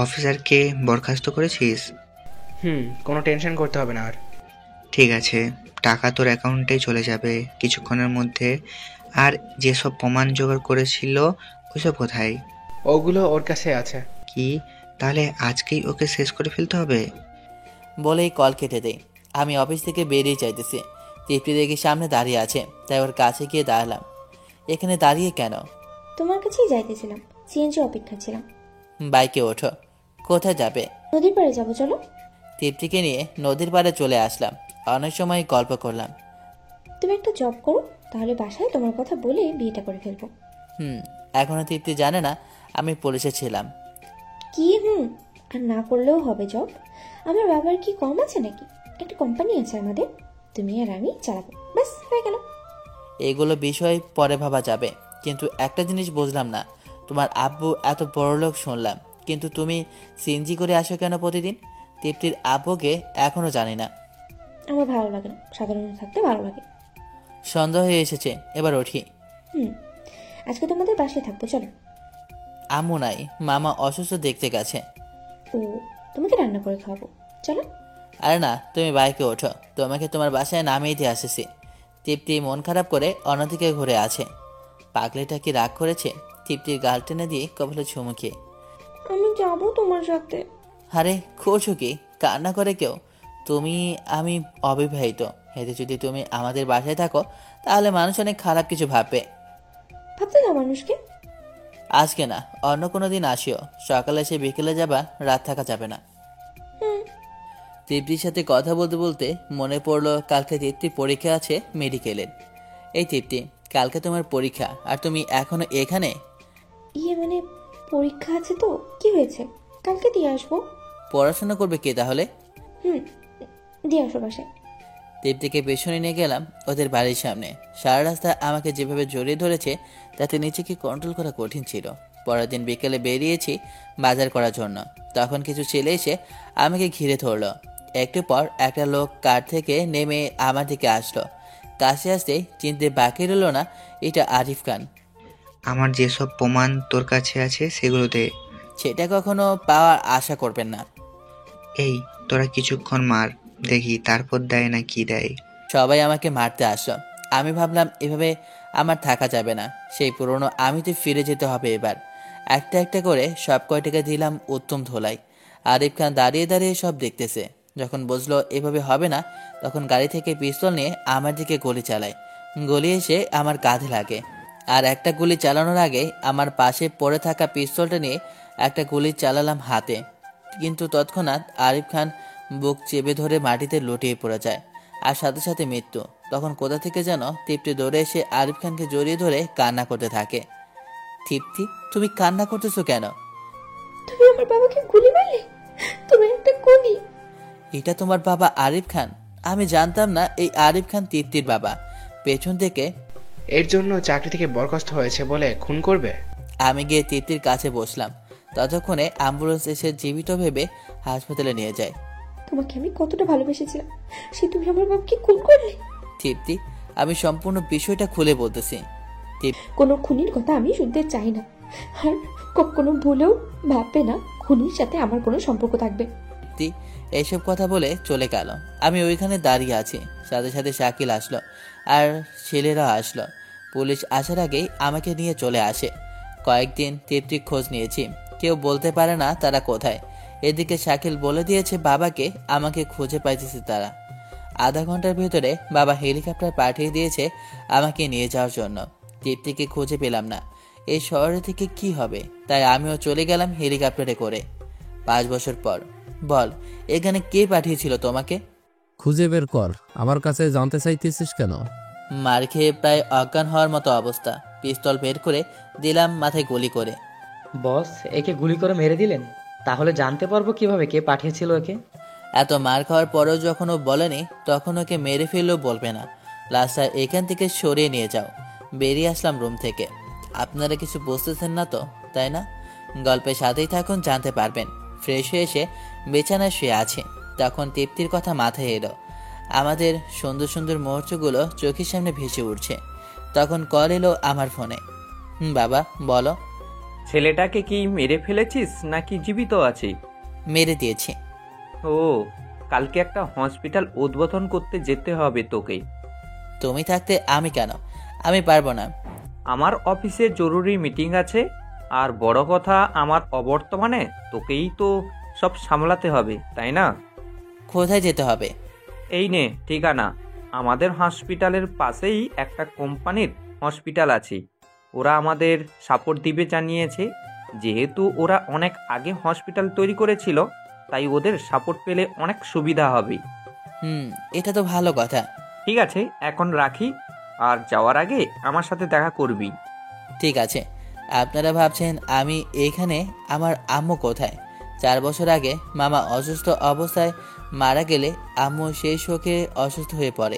[SPEAKER 9] অফিসারকে বরখাস্ত করেছিস?
[SPEAKER 3] কোনো টেনশন করতে হবে না আর।
[SPEAKER 9] ঠিক আছে, টাকা তোর অ্যাকাউন্টে চলে যাবে কিছুক্ষণের মধ্যে। আর যেসব প্রমাণ জোগাড় করেছিল ওইসব কোথায়?
[SPEAKER 3] ওগুলো ওর কাছে আছে।
[SPEAKER 9] কি, তাহলে আজকেই ওকে শেষ করে ফেলতে হবে?
[SPEAKER 1] বলেই কল কেটে দেই। আমি অফিস থেকে বেরিয়ে যাইতেছি, তৃপ্তি দেখি সামনে দাঁড়িয়ে আছে, তাই ওর কাছে গিয়ে দাঁড়ালাম। এখানে দাঁড়িয়ে কেন?
[SPEAKER 4] তোমার কাছেই যাইতেছিলাম, সিএনজি অপেক্ষা ছিলাম।
[SPEAKER 1] বাইকে ওঠো। কোথায় যাবে?
[SPEAKER 4] নদীর পাড়ে যাবো, চলো।
[SPEAKER 1] তৃপ্তিকে নিয়ে নদীর পাড়ে চলে আসলাম। অনেক সময় গল্প করলাম।
[SPEAKER 4] তুমি একটা জব করো, তাহলে বাসায় তোমার কথা বলে বিয়েটা করে ফেলবো।
[SPEAKER 1] এখনো তৃপ্তি জানে না আমি পুলিশে ছিলাম।
[SPEAKER 4] কি আর না করলেও হবে জব। আমার বাবার কি কম আছে নাকি? একটা কোম্পানি আছে আমাদের, তুমি আর আমি চালাবো, ব্যাস হয়ে গেল।
[SPEAKER 1] এগুলো বিষয় পরে ভাবা যাবে, কিন্তু একটা জিনিস বুঝলাম না। তোমার আব্বু এত বড়লোক শুনলাম, কিন্তু তুমি সিএনজি করে আসো কেন প্রতিদিন? তৃপ্তির আব্বুকে এখনো জানি না।
[SPEAKER 4] আমার ভালো লাগে না, সাধারণ থাকতে ভালো লাগে।
[SPEAKER 1] সন্ধ্যা হয়ে এসেছে, এবার উঠি।
[SPEAKER 4] আজকে তোমাদের বাসায় থাকবো, চলো।
[SPEAKER 1] আম্মু নাই, মামা অসুস্থ দেখতে গেছে।
[SPEAKER 4] ও, তোমাকে রান্না করে খাওয়াবো, চলো।
[SPEAKER 1] আরে না, তুমি বাইকে ওঠো, তোমাকে তোমার বাসায় নামিয়ে দিয়ে আসেছি। তৃপ্তি মন খারাপ করে অন্যদিকে ঘুরে আছে। পাগলিটা কি রাগ করেছে? তৃপ্তির গাল টেনে দিয়ে কপালে চুমুকে।
[SPEAKER 4] আমি যাবো তোমার সাথে।
[SPEAKER 1] আরে করছো কি? কান্না করে কেউ? তুমি, আমি অবিবাহিত। এতে যদি তুমি আমাদের বাসায় থাকো তাহলে মানুষ অনেক খারাপ কিছু ভাববে।
[SPEAKER 4] ভাবতে দাও মানুষকে।
[SPEAKER 1] আজকে না, অন্য কোনো দিন আসিও। সকালে এসে বিকেলে যাবা, রাত থাকা যাবে না। তৃপ্তির সাথে কথা বলতে বলতে মনে পড়লো কালকে তৃপ্তির পরীক্ষা আছে মেডিকেলের। এই তৃপ্তি, কালকে তোমার পরীক্ষা আর তুমি এখনো এখানে?
[SPEAKER 4] মানে পরীক্ষা আছে তো, কি হয়েছে? কালকে দিয়ে আসবো।
[SPEAKER 1] পড়াশোনা করবে কে তাহলে?
[SPEAKER 4] দিয়ে আসো বাসায়।
[SPEAKER 1] তৃপ্তিকে পেছনে নিয়ে গেলাম ওদের বাড়ির সামনে। সারা রাস্তায় আমাকে যেভাবে জড়িয়ে ধরেছে তাতে নিজেকে কন্ট্রোল করা কঠিন ছিল। পরের দিন বিকেলে বেরিয়েছি বাজার করার জন্য। তখন কিছু ছেলে এসে আমাকে ঘিরে ধরলো। একটু পর একটা লোক কার থেকে নেমে আমার দিকে আসলো। কাছে আসতে চিনতে বাকি রইল না, এটা আরিফ খান।
[SPEAKER 9] আমার যেসব প্রমাণ তোর কাছে আছে সেগুলো দে।
[SPEAKER 1] সেটা কখনো পাওয়ার আশা করবেন না।
[SPEAKER 9] এই, তোরা কিছুক্ষণ মার দেখি, তারপর দেয় না কি দেয়।
[SPEAKER 1] সবাই আমাকে মারতে আসলো। আমি ভাবলাম এভাবে আমার থাকা যাবে না। সেই পুরনো আমিতে ফিরে যেতে হবে এবার। একটা একটা করে সব কয়টাকে দিলাম উত্তম ধোলাই। আরিফ খান দাঁড়িয়ে দাঁড়িয়ে সব দেখতেছে। যখন বুঝলো এভাবে হবে না, তখন গাড়ি থেকে পিস্তল নিয়ে আমার দিকে গুলি চালায়। গুলি এসে আমার কাঁধে লাগে, আর একটা গুলি চালানোর আগে আমার পাশে পড়ে থাকা পিস্তলটা নিয়ে একটা গুলি চালালাম হাতে। কিন্তু তৎক্ষণাৎ আরিফ খান বুক চেপে ধরে মাটিতে লুটিয়ে পড়ে যায়, আর সাথে সাথে মৃত্যু। তখন কোথা থেকে যেন তৃপ্তি দৌড়ে এসে আরিফ খানকে জড়িয়ে ধরে কান্না করতে থাকে। তৃপ্তি, তুমি কান্না করতেছো কেন?
[SPEAKER 4] তুমি আমার বাবাকে গুলি মারলে, তুমি একটা খুনি।
[SPEAKER 1] এটা তোমার বাবা আরিফ খান? আমি জানতাম না এই আরিফ খান তৃপ্তির বাবা। পেছন থেকে
[SPEAKER 3] এর জন্য চাকরি থেকে বরখাস্ত হয়েছে বলে খুন করবে?
[SPEAKER 1] আমি গিয়ে তৃপ্তির কাছে বসলাম। ততক্ষণে অ্যাম্বুলেন্স এসে জীবিত ভেবে হাসপাতালে নিয়ে যায়।
[SPEAKER 4] তোমাকে আমি কতটা ভালোবেসেছিলাম, সে তুমি আমার বাবাকে খুন করলে।
[SPEAKER 1] তৃপ্তি, আমি সম্পূর্ণ বিষয়টা খুলে বলতেছি।
[SPEAKER 4] কোনো খুনির কথা আমি শুনতে চাই না, আর কখনো ভুলেও ভাববে না খুনির সাথে আমার কোনো সম্পর্ক থাকবে।
[SPEAKER 1] তৃপ্তি এইসব কথা বলে চলে গেল। আমি ওইখানে দাঁড়িয়ে আছি। সাথে সাথে শাকিল আসলো আর ছেলেরা আসলো। পুলিশ আসার আগেই আমাকে নিয়ে চলে আসে। কয়েকদিন তৃপ্তির খোঁজ নিয়েছি, কেউ বলতে পারে না তারা কোথায়। এদিকে শাকিল বলে দিয়েছে বাবাকে আমাকে খুঁজে পাইতেছে তারা। আধা ঘন্টার ভেতরে বাবা হেলিকপ্টার পাঠিয়ে দিয়েছে আমাকে নিয়ে যাওয়ার জন্য। তৃপ্তিকে খুঁজে পেলাম না। এই শহরে থেকে কি হবে, তাই আমিও চলে গেলাম হেলিকপ্টারে করে। 5 বছর পর বল, এখানে কে পাঠিয়েছিল তোমাকে?
[SPEAKER 6] খুঁজে বের কর। আমার কাছে জানতে চাইতেছিস কেন?
[SPEAKER 1] মার খেয়ে প্রায় অজ্ঞান হওয়ার মতো অবস্থা, পিস্তল বের করে দিলাম মাথায় গুলি করে।
[SPEAKER 10] বস, একে গুলি করে মেরে দিলেন? তাহলে জানতে পারবো কিভাবে কে পাঠিয়েছিল একে?
[SPEAKER 1] এত মার খাওয়ার পরেও যখন ও বলেনি, তখন ওকে মেরে ফেললেও বলবে না। লাস্টার এখান থেকে সরিয়ে নিয়ে যাও। বেরিয়ে আসলাম রুম থেকে। আপনারা কিছু বুঝতেছেন না তো, তাই না? গল্পের সাথেই থাকুন, জানতে পারবেন। ফ্রেশ হয়ে এসে বিছানায় শুয়ে আছে, তখন তৃপ্তির কথা মাথায় এলো। আমাদের সুন্দর সুন্দর মুহূর্তগুলো চোখের সামনে ভেসে উঠছে। তখন কল এলো আমার ফোনে। বাবা বলো।
[SPEAKER 11] ছেলেটাকে কি মেরে ফেলেছিস নাকি জীবিত আছে?
[SPEAKER 1] মেরে দিয়েছি।
[SPEAKER 11] ও, কালকে একটা হসপিটাল উদ্বোধন করতে যেতে হবে তোকে।
[SPEAKER 1] তুমি থাকতে আমি কেন? আমি পারবো না।
[SPEAKER 11] আমার অফিসে জরুরি মিটিং আছে, আর বড় কথা আমার অবর্তমানে তোকেই তো সব সামলাতে হবে, তাই না?
[SPEAKER 1] কোথায় যেতে হবে?
[SPEAKER 11] এই নে ঠিকানা। আমাদের হসপিটালের পাশেই একটা কোম্পানির হসপিটাল আছে। ওরা আমাদের সাপোর্ট দিবে জানিয়েছে। যেহেতু ওরা অনেক আগে হসপিটাল তৈরি করেছিল, তাই ওদের সাপোর্ট পেলে অনেক সুবিধা হবে।
[SPEAKER 1] এটা তো ভালো কথা।
[SPEAKER 11] ঠিক আছে, এখন রাখি, আর যাওয়ার আগে আমার সাথে দেখা করবি।
[SPEAKER 1] ঠিক আছে। আপনারা ভাবছেন আমি এখানে, আমার আম্মু কোথায়? 4 বছর আগে মামা অসুস্থ অবস্থায় মারা গেলে আম্মু সেই শোকে অসুস্থ হয়ে পড়ে।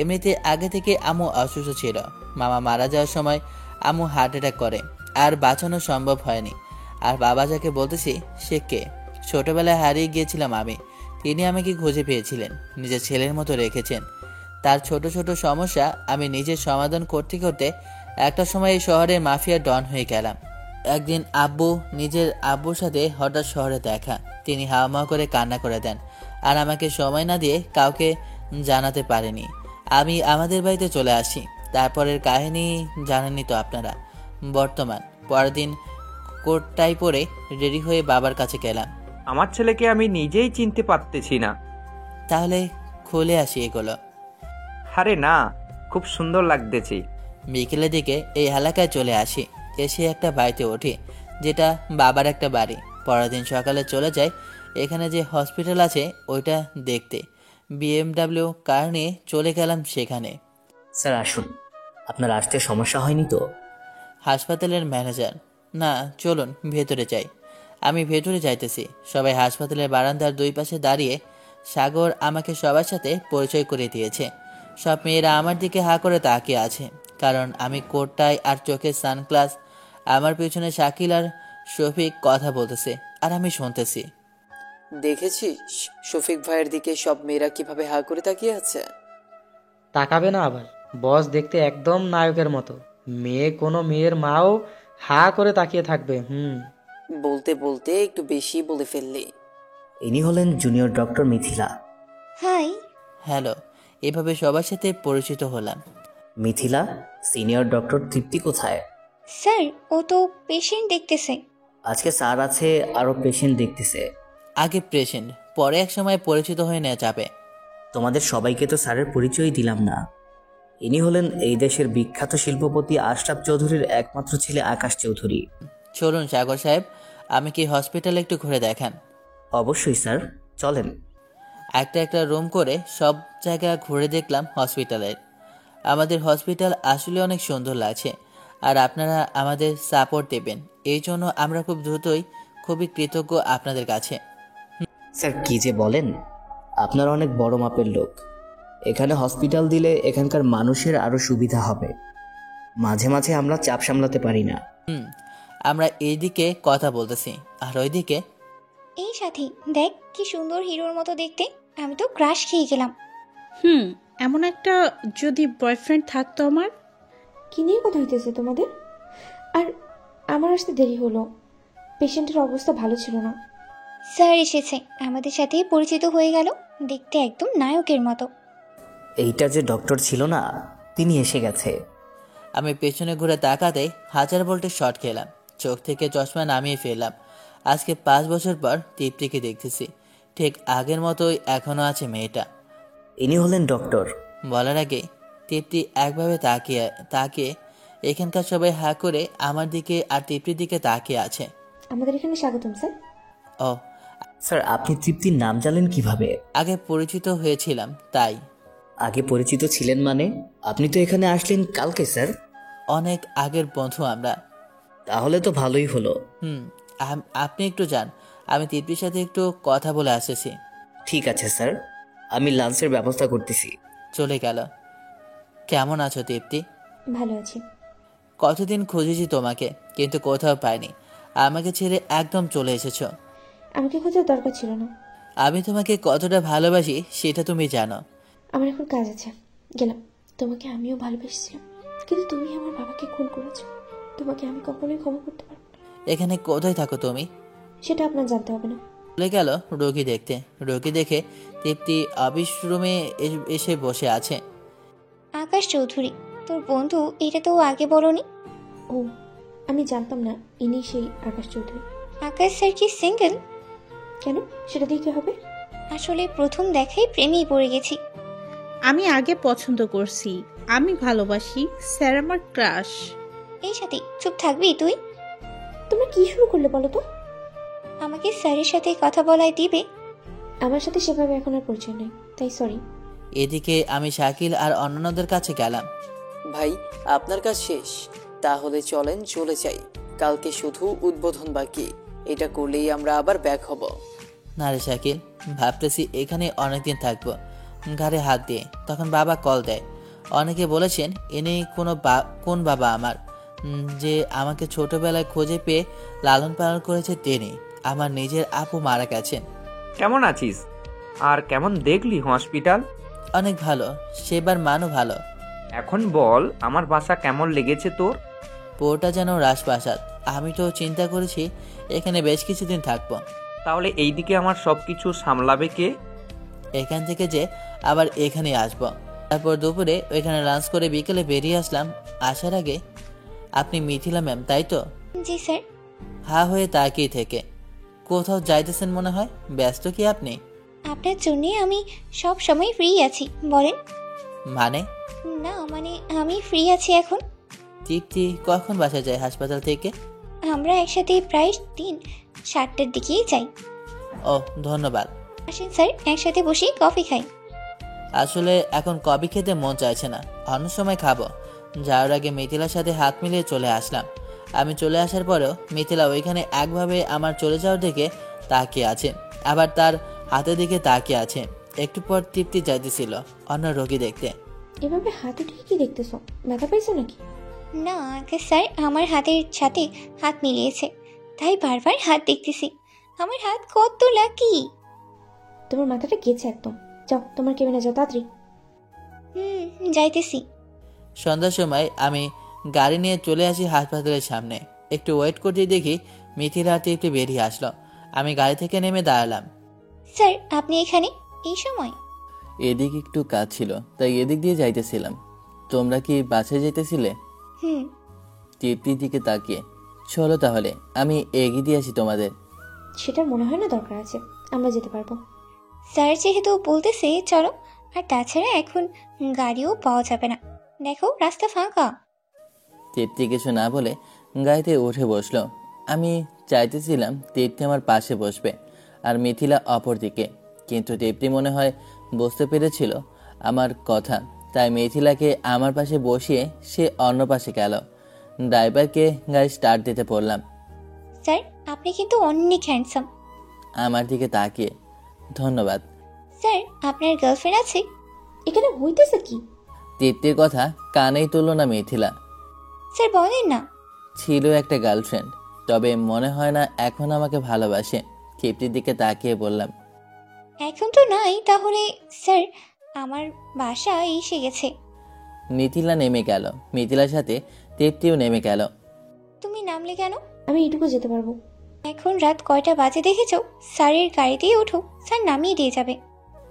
[SPEAKER 1] এমনিতে আগে থেকে আম্মু অসুস্থ ছিল। মামা মারা যাওয়ার সময় আম্মু হার্ট অ্যাটাক করে, আর বাঁচানো সম্ভব হয়নি। আর বাবা যাকে বলতেছি সে কে? ছোটবেলায় হারিয়ে গিয়েছিলাম আমি, তিনি আমাকে খুঁজে পেয়েছিলেন, নিজের ছেলের মতো রেখেছেন। তার ছোট ছোট সমস্যা আমি নিজের সমাধান করতে করতে একটা সময় এই শহরের মাফিয়া ডন হয়ে গেলাম। একদিন নিজের আব্বুর সাথে হঠাৎ শহরে দেখা। তিনি হাওয়া করে কান্না করে দেন, আর আমাকে সময় না দিয়ে কাউকে জানাতে পারেনি। আমি আমাদের বাড়িতে চলে আসি। তারপরের কাহিনী জানেনই তো আপনারা। বর্তমান পরের দিন কোটটাই পরে রেডি হয়ে বাবার কাছে গেলাম।
[SPEAKER 11] আমার ছেলেকে আমি নিজেই চিনতে পারতেছি না।
[SPEAKER 1] তাহলে খুলে আসি এগুলো।
[SPEAKER 11] আরে না, খুব সুন্দর লাগতেছে।
[SPEAKER 1] বিকেলের দিকে এই এলাকায় চলে আসি। এসে একটা বাড়িতে উঠি, যেটা বাবার একটা বাড়ি। পরের দিন সকালে চলে যাই এখানে যে হসপিটাল আছে ওইটা দেখতে। BMW কার নিয়ে চলে গেলাম সেখানে।
[SPEAKER 12] স্যার আসুন, আপনার আসতে সমস্যা হয়নি তো?
[SPEAKER 1] হাসপাতালের ম্যানেজার। না, চলুন ভেতরে যাই। আমি ভেতরে যাইতেছি। সবাই হাসপাতালের বারান্দার দুই পাশে দাঁড়িয়ে। সাগর আমাকে সবার সাথে পরিচয় করে দিয়েছে। সব মেয়েরা আমার দিকে হা করে তাকিয়ে আছে, কারণ আমি কোটটাই আর চোখের সানগ্লাস। আমার পেছনে শাকিল আর শফিক কথা বলতেছে, আর আমি শুনতেছি।
[SPEAKER 8] দেখেছিস শফিক ভাইয়ের দিকে সব মেয়েরা কিভাবে হা করে তাকিয়ে আছে?
[SPEAKER 10] তাকাবে না আবার? বস দেখতে একদম নায়কের মতো। কোনো মেয়ের মাও হা করে তাকিয়ে থাকবে।
[SPEAKER 8] বলতে বলতে একটু বেশি বলে ফেললি।
[SPEAKER 12] ইনি হলেন junior doctor Mithila.
[SPEAKER 5] Hi.
[SPEAKER 1] Hello. এভাবে সবার সাথে পরিচিত হলাম।
[SPEAKER 12] মিথিলা, সিনিয়র ডক্টর তৃপ্তি কোথায়?
[SPEAKER 5] স্যার, ও তো পেশেন্ট দেখতেছে।
[SPEAKER 12] আজকে স্যার আছে, আরো পেশেন্ট দেখতেছে।
[SPEAKER 1] আগে পেশেন্ট, পরে এক সময় পরিচিত হয়ে নেওয়া যাবে।
[SPEAKER 12] তোমাদের সবাইকে তো স্যারের পরিচয় দিলাম না। ইনি হলেন এই দেশের বিখ্যাত শিল্পপতি আশরাফ চৌধুরীর একমাত্র ছেলে আকাশ চৌধুরী।
[SPEAKER 1] চলুন সাগর সাহেব, আমি কি হসপিটালে একটু ঘুরে দেখান?
[SPEAKER 12] অবশ্যই স্যার, চলেন।
[SPEAKER 1] একটা রুম করে সব জায়গা ঘুরে দেখলাম হসপিটালের। আমাদের হসপিটাল আসলে অনেক সুন্দর লাগছে, আর আপনারা আমাদের সাপোর্ট দেবেন, এই জন্য আমরা খুব দ্রুতই খুবই কৃতজ্ঞ আপনাদের কাছে।
[SPEAKER 12] স্যার কি যে বলেন, আপনারা অনেক বড় মাপের লোক। এখানে হসপিটাল দিলে এখানকার মানুষের আরো সুবিধা হবে। মাঝে মাঝে আমরা চাপ সামলাতে পারি না।
[SPEAKER 1] আমরা এইদিকে কথা বলতেছি, আর ওইদিকে
[SPEAKER 5] এই সাথী দেখ, কি সুন্দর হিরোর মতো দেখতে। আমি তো ক্রাশ খেয়ে গেলাম।
[SPEAKER 7] এমন একটা যদি বয়ফ্রেন্ড থাকতো আমার।
[SPEAKER 4] কি নিয়ে কথা হইতেছে তোমাদের? আর আমার আসতে দেরি হলো, পেশেন্টের অবস্থা ভালো ছিল না।
[SPEAKER 5] স্যার এসেছে, আমাদের সাথে পরিচিত হয়ে গেল। দেখতে একদম নায়কের মতো।
[SPEAKER 12] এইটা যে ডক্টর ছিল না, তিনি এসে গেছে।
[SPEAKER 1] আমি পেছনে ঘুরে তাকাতে 1000 ভোল্টের শর্ট খেলাম। চোখ থেকে চশমা নামিয়ে ফেললাম। আজকে 5 বছর পর তৃপ্তিকে দেখতেছি, ঠিক আগের মতোই এখনো আছে মেয়েটা।
[SPEAKER 12] ইনি হলেন ডক্টর।
[SPEAKER 1] বলার আগে তৃপ্তি একভাবে তাকিয়ে এখানকার সবাই হা করে আমার দিকে আর তৃপ্তির দিকে তাকিয়ে আছে।
[SPEAKER 4] আমাদের এখানে স্বাগতম স্যার।
[SPEAKER 1] ও,
[SPEAKER 12] স্যার আপনি তৃপ্তির নাম জানলেন কিভাবে?
[SPEAKER 1] আগে পরিচিত হয়েছিলাম তাই।
[SPEAKER 12] আগে পরিচিত ছিলেন মানে? আপনি তো এখানে আসলেন কালকে স্যার।
[SPEAKER 1] অনেক আগের বন্ধু আমরা।
[SPEAKER 12] তাহলে তো ভালোই হলো।
[SPEAKER 1] আপনি একটু যান, আমি তৃপ্তির সাথে একটু কথা বলে আসেছি।
[SPEAKER 12] ঠিক আছে স্যার, আমি লাঞ্চের ব্যবস্থা করতেছি।
[SPEAKER 1] চলে গেল। কেমন আছো তৃপ্তি?
[SPEAKER 4] ভালো আছি।
[SPEAKER 1] কতদিন খুঁজেছি তোমাকে, কিন্তু কোথাও পাইনি। আমাকে ছেড়ে একদম চলে এসেছো।
[SPEAKER 4] আমাকে খোঁজার দরকার ছিল না।
[SPEAKER 1] আমি তোমাকে কতটা ভালোবাসি সেটা তুমি জানো।
[SPEAKER 4] আমার এখন কাজ আছে, গেলাম। তোমাকে আমিও ভালোবেসেছিলাম, কিন্তু তুমি আমার বাবাকে খুন করেছো। তোমাকে আমি কখনোই ক্ষমা করতে পারবো না।
[SPEAKER 1] এখানে কোথায় থাকো তুমি?
[SPEAKER 4] সেটা আপনার জানতে হবে না।
[SPEAKER 1] চলে গেল রোগী দেখতে। রোগী দেখে তৃপ্তি অফিস রুমে এসে বসে আছে।
[SPEAKER 5] আকাশ চৌধুরী তোর বন্ধু, এটা তো আগে বলনি।
[SPEAKER 4] ও, আমি জানতাম না ইনি সেই আকাশ চৌধুরী।
[SPEAKER 5] আকাশ স্যার কি সিঙ্গেল?
[SPEAKER 4] কেন, সেটা দিয়ে কি হবে?
[SPEAKER 5] আসলে প্রথম দেখাই প্রেমেই পড়ে গেছি।
[SPEAKER 7] আমি আগে পছন্দ করছি, আমি ভালোবাসি, স্যার আমার ক্রাশ।
[SPEAKER 5] এই সাথে চুপ থাকবি তুই?
[SPEAKER 4] তোমরা কি শুরু করলে বলো তো?
[SPEAKER 5] আমাকে স্যারের সাথে কথা বলায় দিবে?
[SPEAKER 4] আমার সাথে সেভাবে এখন আর পরিচয় নেই, তাই সরি।
[SPEAKER 1] এদিকে আমি শাকিল আর অন্যান্যদের কাছে গেলাম।
[SPEAKER 8] ভাই, আপনার কাজ শেষ, তাহলে চলেন চলে যাই। কালকে শুধু উদ্বোধন বাকি, এটা করলেই আমরা আবার ব্যাক হব।
[SPEAKER 1] না রে শাকিল, ভাবতেছি এখানে অনেকদিন থাকবো। ঘাড়ে হাত দিয়ে তখন বাবা কল দেয়। অনেকে বলেছেন ইনি কোন বাবা আমার, যে আমাকে ছোটবেলায় খুঁজে পেয়ে লালন পালন করেছে তিনি। আমার নিজের আপু মারা গেছেন।
[SPEAKER 11] কেমন আছিস? আর কেমন দেখলি হসপিটাল?
[SPEAKER 1] অনেক ভালো, সেবার মানও ভালো।
[SPEAKER 11] এখন বল, আমার বাসা কেমন লেগেছে তোর?
[SPEAKER 1] পুরোটা যেন রাজপ্রাসাদ। আমি তো চিন্তা করেছি এখানে বেশ কিছুদিন থাকবো।
[SPEAKER 11] তাহলে এইদিকে আমার সব কিছু সামলাবে কে?
[SPEAKER 1] এখান থেকে যে আবার এখানে আসবো। তারপর দুপুরে ওইখানে লাঞ্চ করে বিকেলে বেরিয়ে আসলাম। আসার আগে, আপনি মিথিলা ম্যাম তাই তো?
[SPEAKER 5] জি স্যার।
[SPEAKER 1] হা হয়ে তাকিয়ে থেকে, কোথাও যাইতেছেন মনে হয়, ব্যস্ত কি আপনি?
[SPEAKER 5] আপনার জন্য আমি সব সময় ফ্রি আছি, বলেন।
[SPEAKER 1] মানে?
[SPEAKER 5] না মানে আমি ফ্রি আছি এখন।
[SPEAKER 1] তৃপ্তি কখন বাসা যায় হাসপাতাল থেকে?
[SPEAKER 5] আমরা একসাথে প্রায় 7টার দিকেই যাই।
[SPEAKER 1] ও ধন্যবাদ।
[SPEAKER 5] আসেন স্যার, একসাথে বসে কফি খাই।
[SPEAKER 1] আসলে এখন কফি খেতে মন চাইছে না, অন্য সময় খাবো। যাওয়ার আগে মিথিলার সাথে হাত মিলিয়ে চলে আসলাম। আমি চলে আসার পরেও মিথিলা ওইখানে একভাবে আমার চলে যাওয়ার দিকে তাকিয়ে আছে, আবার তার হাতের দিকে তাকিয়ে আছে। একটু পর তৃপ্তি যাইতেছিল অন্য রোগী দেখতে।
[SPEAKER 4] এভাবে হাত উঠিয়ে কি দেখতেছ? ব্যথা পাইছো নাকি?
[SPEAKER 5] না আগে স্যার, আমার হাতের সাথে হাত মিলিয়েছে, তাই বারবার হাত দেখতেছি। আমার হাত কত লাকি।
[SPEAKER 4] তোমার মাথাটা গেছে একদম। যাও তোমার কেবিনে যাও তাড়াতাড়ি।
[SPEAKER 5] যাইতেছি।
[SPEAKER 1] সন্ধ্যার সময় আমি গাড়ি নিয়ে চলে আসি হাসপাতালের সামনে। একটু ওয়েট করতে দেখি মিথিলা আর তৃপ্তি বেরিয়ে আসলো। আমি গাড়ি থেকে নেমে দাঁড়ালাম।
[SPEAKER 5] স্যার আপনি এখানে এই সময়?
[SPEAKER 1] এদিকে একটু কাজ ছিল, তাই এদিক দিয়ে যাইতেছিলাম। তোমরা কি বাসায় যাইতেছিলে? তৃপ্তির দিকে তাকিয়ে, চলো তাহলে আমি এগিয়ে দিয়ে আসি তোমাদের।
[SPEAKER 4] সেটার মনে হয় না দরকার আছে, আমরা যেতে পারবো।
[SPEAKER 5] স্যার যেহেতু বলতেছে চলো, আর তাছাড়া এখন গাড়িও পাওয়া যাবে না, দেখো রাস্তা ফাঁকা।
[SPEAKER 1] তৃপ্তি কিছু না বলে গাড়িতে উঠে বসলো। আমি চাইতেছিলাম তৃপ্তি আমার পাশে বসবে আর মিথিলা অপর দিকে, কিন্তু তৃপ্তি মনে হয় বুঝতে পেরেছিল আমার কথা, তাই মিথিলাকে আমার পাশে বসিয়ে সে অন্য পাশে গেল। ড্রাইভারকে গাড়ি স্টার্ট দিতে বললাম।
[SPEAKER 5] স্যার আপনি কিন্তু অনেক হ্যান্ডসাম।
[SPEAKER 1] আমার দিকে তাকিয়ে, ধন্যবাদ।
[SPEAKER 5] স্যার আপনার গার্লফ্রেন্ড আছে?
[SPEAKER 4] এখানে হইতেছে কি?
[SPEAKER 1] তৃপ্তির কথা কানেই তুলল না মিথিলা।
[SPEAKER 5] স্যার বলেন না।
[SPEAKER 1] ছিল একটা গার্লফ্রেন্ড, তবে মনে হয় না এখন আমাকে ভালোবাসে। তৃপ্তির দিকে তাকিয়ে বললাম,
[SPEAKER 5] এখন তো নাই। তাহলে স্যার আমার বাসা এসে গেছে।
[SPEAKER 1] মিথিলা নেমে গেল। মিথিলার সাথে তৃপ্তিও নেমে গেল।
[SPEAKER 5] তুমি নামলে কেন?
[SPEAKER 4] আমি এইটুকু যেতে পারবো।
[SPEAKER 5] এখন রাত কয়টা বাজে দেখেছো? স্যারের গাড়িতেই ওঠো, স্যার নামিয়ে দিয়ে যাবে।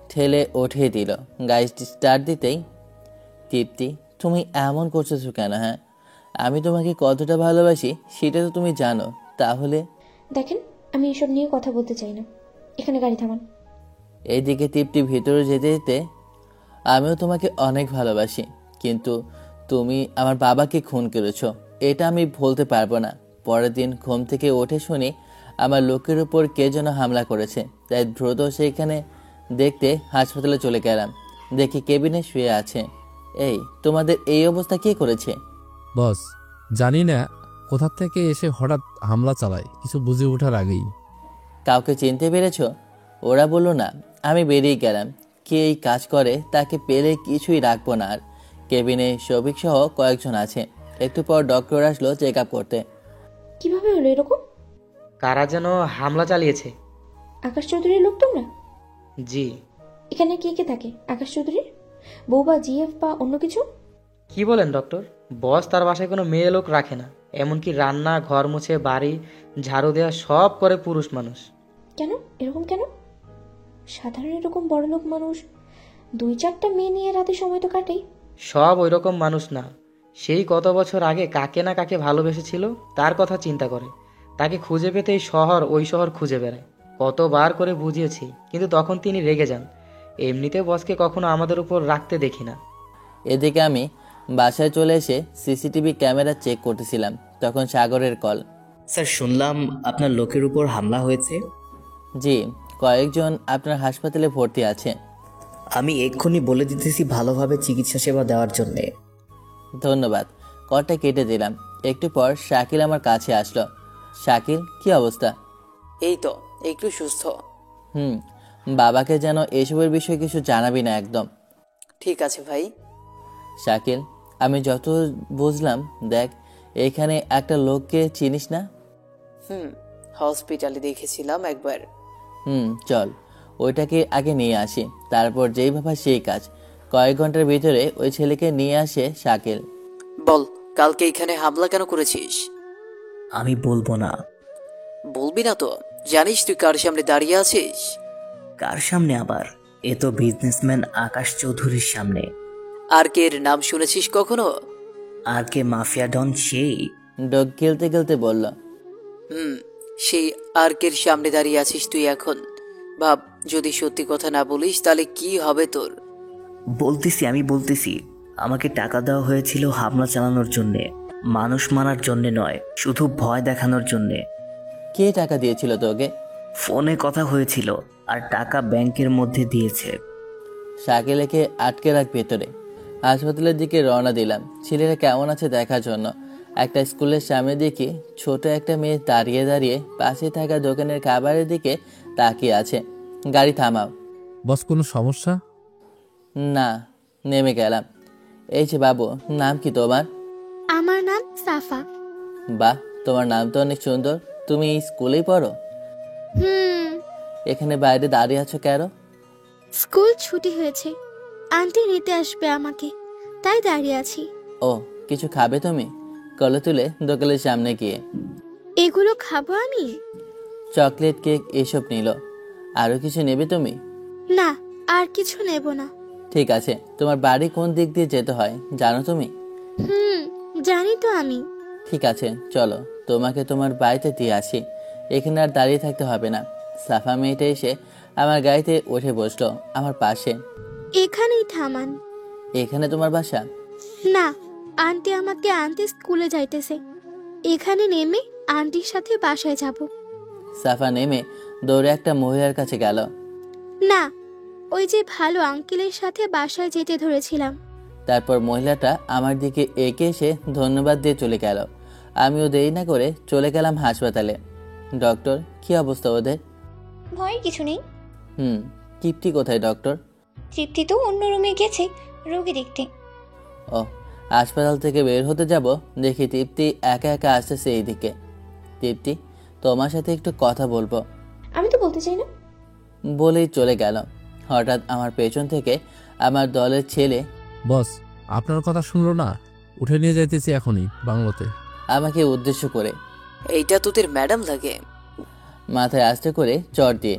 [SPEAKER 1] ঠেলে উঠিয়ে দিল। গাড়ি স্টার্ট দিতেই, তৃপ্তি তুমি এমন করছো কেন? হ্যাঁ, আমি তোমাকে কতটা ভালোবাসি সেটা তো তুমি জানো। তাহলে
[SPEAKER 4] দেখেন, আমি এসব নিয়ে কথা বলতে চাই না, এখানে গাড়ি থামান।
[SPEAKER 1] এইদিকে তৃপ্তি ভিতরে যেতে যেতে, আমিও তোমাকে অনেক ভালোবাসি, কিন্তু তুমি আমার বাবাকে খুন করেছো, এটা আমি বলতে পারবো না। পরের দিন ঘুম থেকে উঠে শুনি আমার লোকের উপর কে যেন হামলা করেছে, তাই দ্রুত সেইখানে দেখতে হাসপাতালে চলে গেলাম। দেখি কেবিনে শুয়ে আছে। এই, তোমাদের এই অবস্থা কে করেছে?
[SPEAKER 6] বস, জানি না কোথা থেকে এসে হঠাৎ হামলা চালায়, কিছু বুঝে ওঠার আগেই।
[SPEAKER 1] কাউকে চিনতে পেরেছ? ওরা বলল না। আমি বেরিয়ে গেলাম। কে এই কাজ করে তাকে পেলে কিছুই রাখবো না আর। কেবিনে শফিক সহ কয়েকজন আছে। একটু পর ডক্টর আসলো চেক আপ করতে।
[SPEAKER 4] কিভাবে হলো এরকম?
[SPEAKER 10] কারা যেন হামলা চালিয়েছে।
[SPEAKER 4] আকাশ চৌধুরীর লোক তোমরা?
[SPEAKER 10] জি।
[SPEAKER 4] এখানে কে কে থাকে? আকাশ চৌধুরীর বউ বা জিএফ বা অন্য কিছু?
[SPEAKER 10] কি বলেন ডক্টর? বস তার বাসায় কোনো মেয়ে লোক রাখে না, এমনকি রান্না, ঘর মুছে, বাড়ি ঝাড়ু দেওয়া সব করে পুরুষ মানুষ।
[SPEAKER 4] কেন এরকম কেন? সাধারণ এরকম বড়লোক মানুষ 2-4টা মেয়ে নিয়ে রাতে সময় তো কাটে।
[SPEAKER 10] সব ওই রকম মানুষ না। সেই কত বছর আগে কাকে না কাকে ভালোবেসেছিল তার কথা চিন্তা করে। তাকে খুঁজে পেতে এই শহর ওই শহর খুঁজে বেড়ায়। কতবার করে বুঝিয়েছি, কিন্তু তখন তিনি রেগে যান। এমনিতে বসকে কখনো আমাদের উপর রাখতে দেখি না।
[SPEAKER 1] এদিকে আমি বাসায় চলে এসে সিসিটিভি ক্যামেরা চেক করতেছিলাম, তখন সাগরের কল।
[SPEAKER 12] স্যার, শুনলাম আপনার লোকের উপর হামলা হয়েছে।
[SPEAKER 1] জি, কয়েকজন আপনার হাসপাতালে ভর্তি আছে।
[SPEAKER 12] আমি এক্ষুনি বলে দিতেছি ভালোভাবে চিকিৎসা সেবা দেওয়ার জন্যে।
[SPEAKER 1] ধন্যবাদ। কলটা কেটে দিলাম। একটু পর শাকিল আমার কাছে আসলো। শাকিল, কি অবস্থা?
[SPEAKER 8] এই তো একটু সুস্থ।
[SPEAKER 1] বাবাকে যেন এসবের বিষয়ে কিছু জানাবি না একদম।
[SPEAKER 8] ঠিক আছে ভাই।
[SPEAKER 1] শাকিল, আমি যত বুঝলাম, দেখ, এখানে একটা লোককে চিনিস না?
[SPEAKER 8] হসপিটালে দেখেছিলাম একবার।
[SPEAKER 1] চল, ওইটাকে আগে নিয়ে আসি, তারপর যেই ভাবা সেই কাজ। কয়েক ঘন্টার ভিতরে ওই ছেলেকে নিয়ে আসে শাকিল।
[SPEAKER 8] বল, কালকে এখানে হামলা কেন করেছিস?
[SPEAKER 12] আমি বলবো না।
[SPEAKER 8] বলবি না তো? জানিস তুই কার সামনে দাঁড়িয়ে আছিস?
[SPEAKER 12] কার সামনে আবার? এ তো বিজনেসম্যান আকাশ চৌধুরীর সামনে।
[SPEAKER 8] আর কে এর নাম শুনেছিস কখনো?
[SPEAKER 12] আর কে মাফিয়া ডন সেই?
[SPEAKER 1] ডগ গেলতে গেলতে বলল।
[SPEAKER 8] সেই আর কের সামনে দাঁড়িয়ে আছিস তুই এখন। ভাব, যদি সত্যি কথা না বলিস তাহলে কি হবে তোর?
[SPEAKER 12] আমি বলতেছি আমাকে টাকা দেওয়া হয়েছিল হামলা চালানোর জন্যে, মানুষ মারার জন্যে নয়, শুধু ভয় দেখানোর জন্যে।
[SPEAKER 1] কে টাকা দিয়েছিল তোকে?
[SPEAKER 12] ফোনে কথা হয়েছিল আর টাকা ব্যাংকের মধ্যে দিয়েছে।
[SPEAKER 1] শাকিলকে আটকে রাখ ভেতরে। হাসপাতালের দিকে রওনা দিলাম ছেলেরা কেমন আছে দেখার জন্য। একটা স্কুলের সামনে দেখি ছোট একটা মেয়ে দাঁড়িয়ে দাঁড়িয়ে পাশে থাকা দোকানের খাবারের দিকে তাকিয়ে আছে। গাড়ি থামাও।
[SPEAKER 6] বস, কোনো সমস্যা?
[SPEAKER 1] না, নেমে গেলাম। এই যে বাবু, নাম কি তোমার?
[SPEAKER 13] আমার নাম সাফা।
[SPEAKER 1] বাহ, তোমার নাম তো অনেক সুন্দর। তুমি স্কুলেই পড়ো? এখানে বাইরে দাঁড়িয়ে আছো কেন?
[SPEAKER 13] স্কুল ছুটি হয়েছে, আন্টি নিতে আসবে আমাকে, তাই দাঁড়িয়ে আছি।
[SPEAKER 1] ও, কিছু খাবে তুমি? কলে তুলে দোকানের সামনে গিয়ে।
[SPEAKER 13] এগুলো খাবো আমি?
[SPEAKER 1] চকলেট, কেক এসব নিল। আরো কিছু নেবে তুমি?
[SPEAKER 13] না, আর কিছু নেব না।
[SPEAKER 1] ঠিক আছে, তোমার বাড়ি কোন দিক দিয়ে যেতে হয় জানো তুমি?
[SPEAKER 13] জানি তো আমি।
[SPEAKER 1] ঠিক আছে, চলো তোমাকে তোমার বাড়িতে দিয়ে আসি। এখানে আর দাঁড়িয়ে থাকতে হবে না। সাফা মেয়েটা এসে আমার গাড়িতে উঠে বসলো আমার পাশে।
[SPEAKER 13] এখানেই থামান।
[SPEAKER 1] এখানে তোমার বাসা?
[SPEAKER 13] না, আন্টি আমাকে আনতে স্কুলে যাইতেছে। এখানে নেমে আন্টির সাথে বাসায় যাব।
[SPEAKER 1] সাফা নেমে দৌড়ে একটা মহিলার কাছে গেল।
[SPEAKER 13] না, ওই যে ভালো আঙ্কেলের সাথে বাসায় যেতে ধরেছিলাম।
[SPEAKER 1] তারপর মহিলাটা আমার দিকে এগিয়ে এসে ধন্যবাদ দিয়ে চলে গেল। আমিও দেরি না করে চলে গেলাম হাসপাতালে। ডক্টর, কি অবস্থা ওদের?
[SPEAKER 14] ভয়ের কিছু নেই।
[SPEAKER 1] তৃপ্তি কোথায় ডক্টর?
[SPEAKER 14] তৃপ্তি তো অন্য রুমে গেছে রোগী দেখতে।
[SPEAKER 1] ও, হাসপাতাল থেকে বের হতে যাব, দেখি তৃপ্তি একা একা আসতেছে এইদিকে। তৃপ্তি, তোমার সাথে একটু কথা বলবো।
[SPEAKER 4] আমি তো বলতে চাই না
[SPEAKER 1] বলেই চলে গেল। হঠাৎ আমার পেছন থেকে আমার দলের ছেলে,
[SPEAKER 6] বস, আপনার কথা শুনলো না, উঠে নিয়ে যাইতেছি এখনই বাংলোতে।
[SPEAKER 1] আমাকে উদ্দেশ্য করে,
[SPEAKER 8] এইটা তোদের ম্যাডাম লাগে?
[SPEAKER 1] মাথায় আস্তে করে চড় দিয়ে,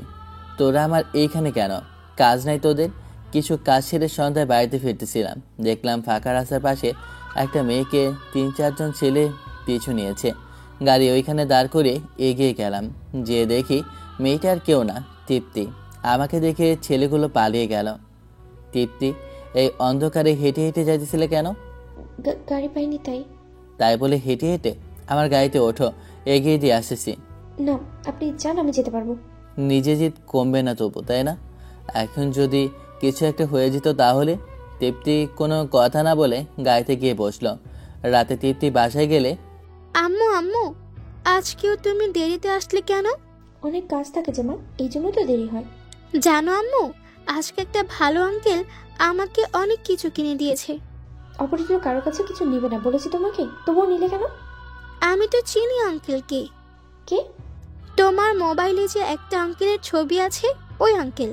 [SPEAKER 1] তোরা আমার এইখানে কেন? কাজ নাই তোদের? কিছু কাজ সেরে সন্ধ্যায় বাড়িতে ফিরতেছিলাম, দেখলাম ফাঁকা রাস্তার পাশে একটা মেয়েকে 3-4 জন ছেলে পিছু নিয়েছে। গাড়ি ওইখানে দাঁড় করে এগিয়ে গেলাম, যে দেখি মেয়েটা আর কেউ না, তৃপ্তি। আমাকে দেখে ছেলেগুলো পালিয়ে গেল। তৃপ্তি, এই অন্ধকারে হেঁটে হেঁটে যাইতেছিলে কেন?
[SPEAKER 4] গাড়ি পাইনি তাই।
[SPEAKER 1] তাই বলে হেঁটে হেঁটে? আমার গাড়িতে ওঠো, এগিয়ে দিয়ে আসতেছি।
[SPEAKER 4] না, আপনি যান, আমি যেতে পারবো।
[SPEAKER 1] নিজে জিদ কমবে না তবু, তাই না? এখন যদি কিছু একটা হয়ে যেত তাহলে? তৃপ্তি কোনো কথা না বলে গাড়িতে গিয়ে বসলো। রাতে তৃপ্তি বাসায় গেলে,
[SPEAKER 13] আম্মু আম্মু, আজকেও তুমি দেরিতে আসলে কেন?
[SPEAKER 4] অনেক কাজ থাকে যে মা, এই জন্য তো দেরি হয়।
[SPEAKER 13] জানো আম্মু, আজকে একটা ভালো আঙ্কেল আমাকে অনেক কিছু কিনে দিয়েছে।
[SPEAKER 4] অপরিচিত কারোর কাছে কিছু নিবে না বলেছি তোমাকে, তবুও নিলে কেন?
[SPEAKER 13] আমি তো চিনি আঙ্কেলকে।
[SPEAKER 4] কে?
[SPEAKER 13] তোমার মোবাইলে যে একটা আঙ্কেলের ছবি আছে, ওই আঙ্কেল।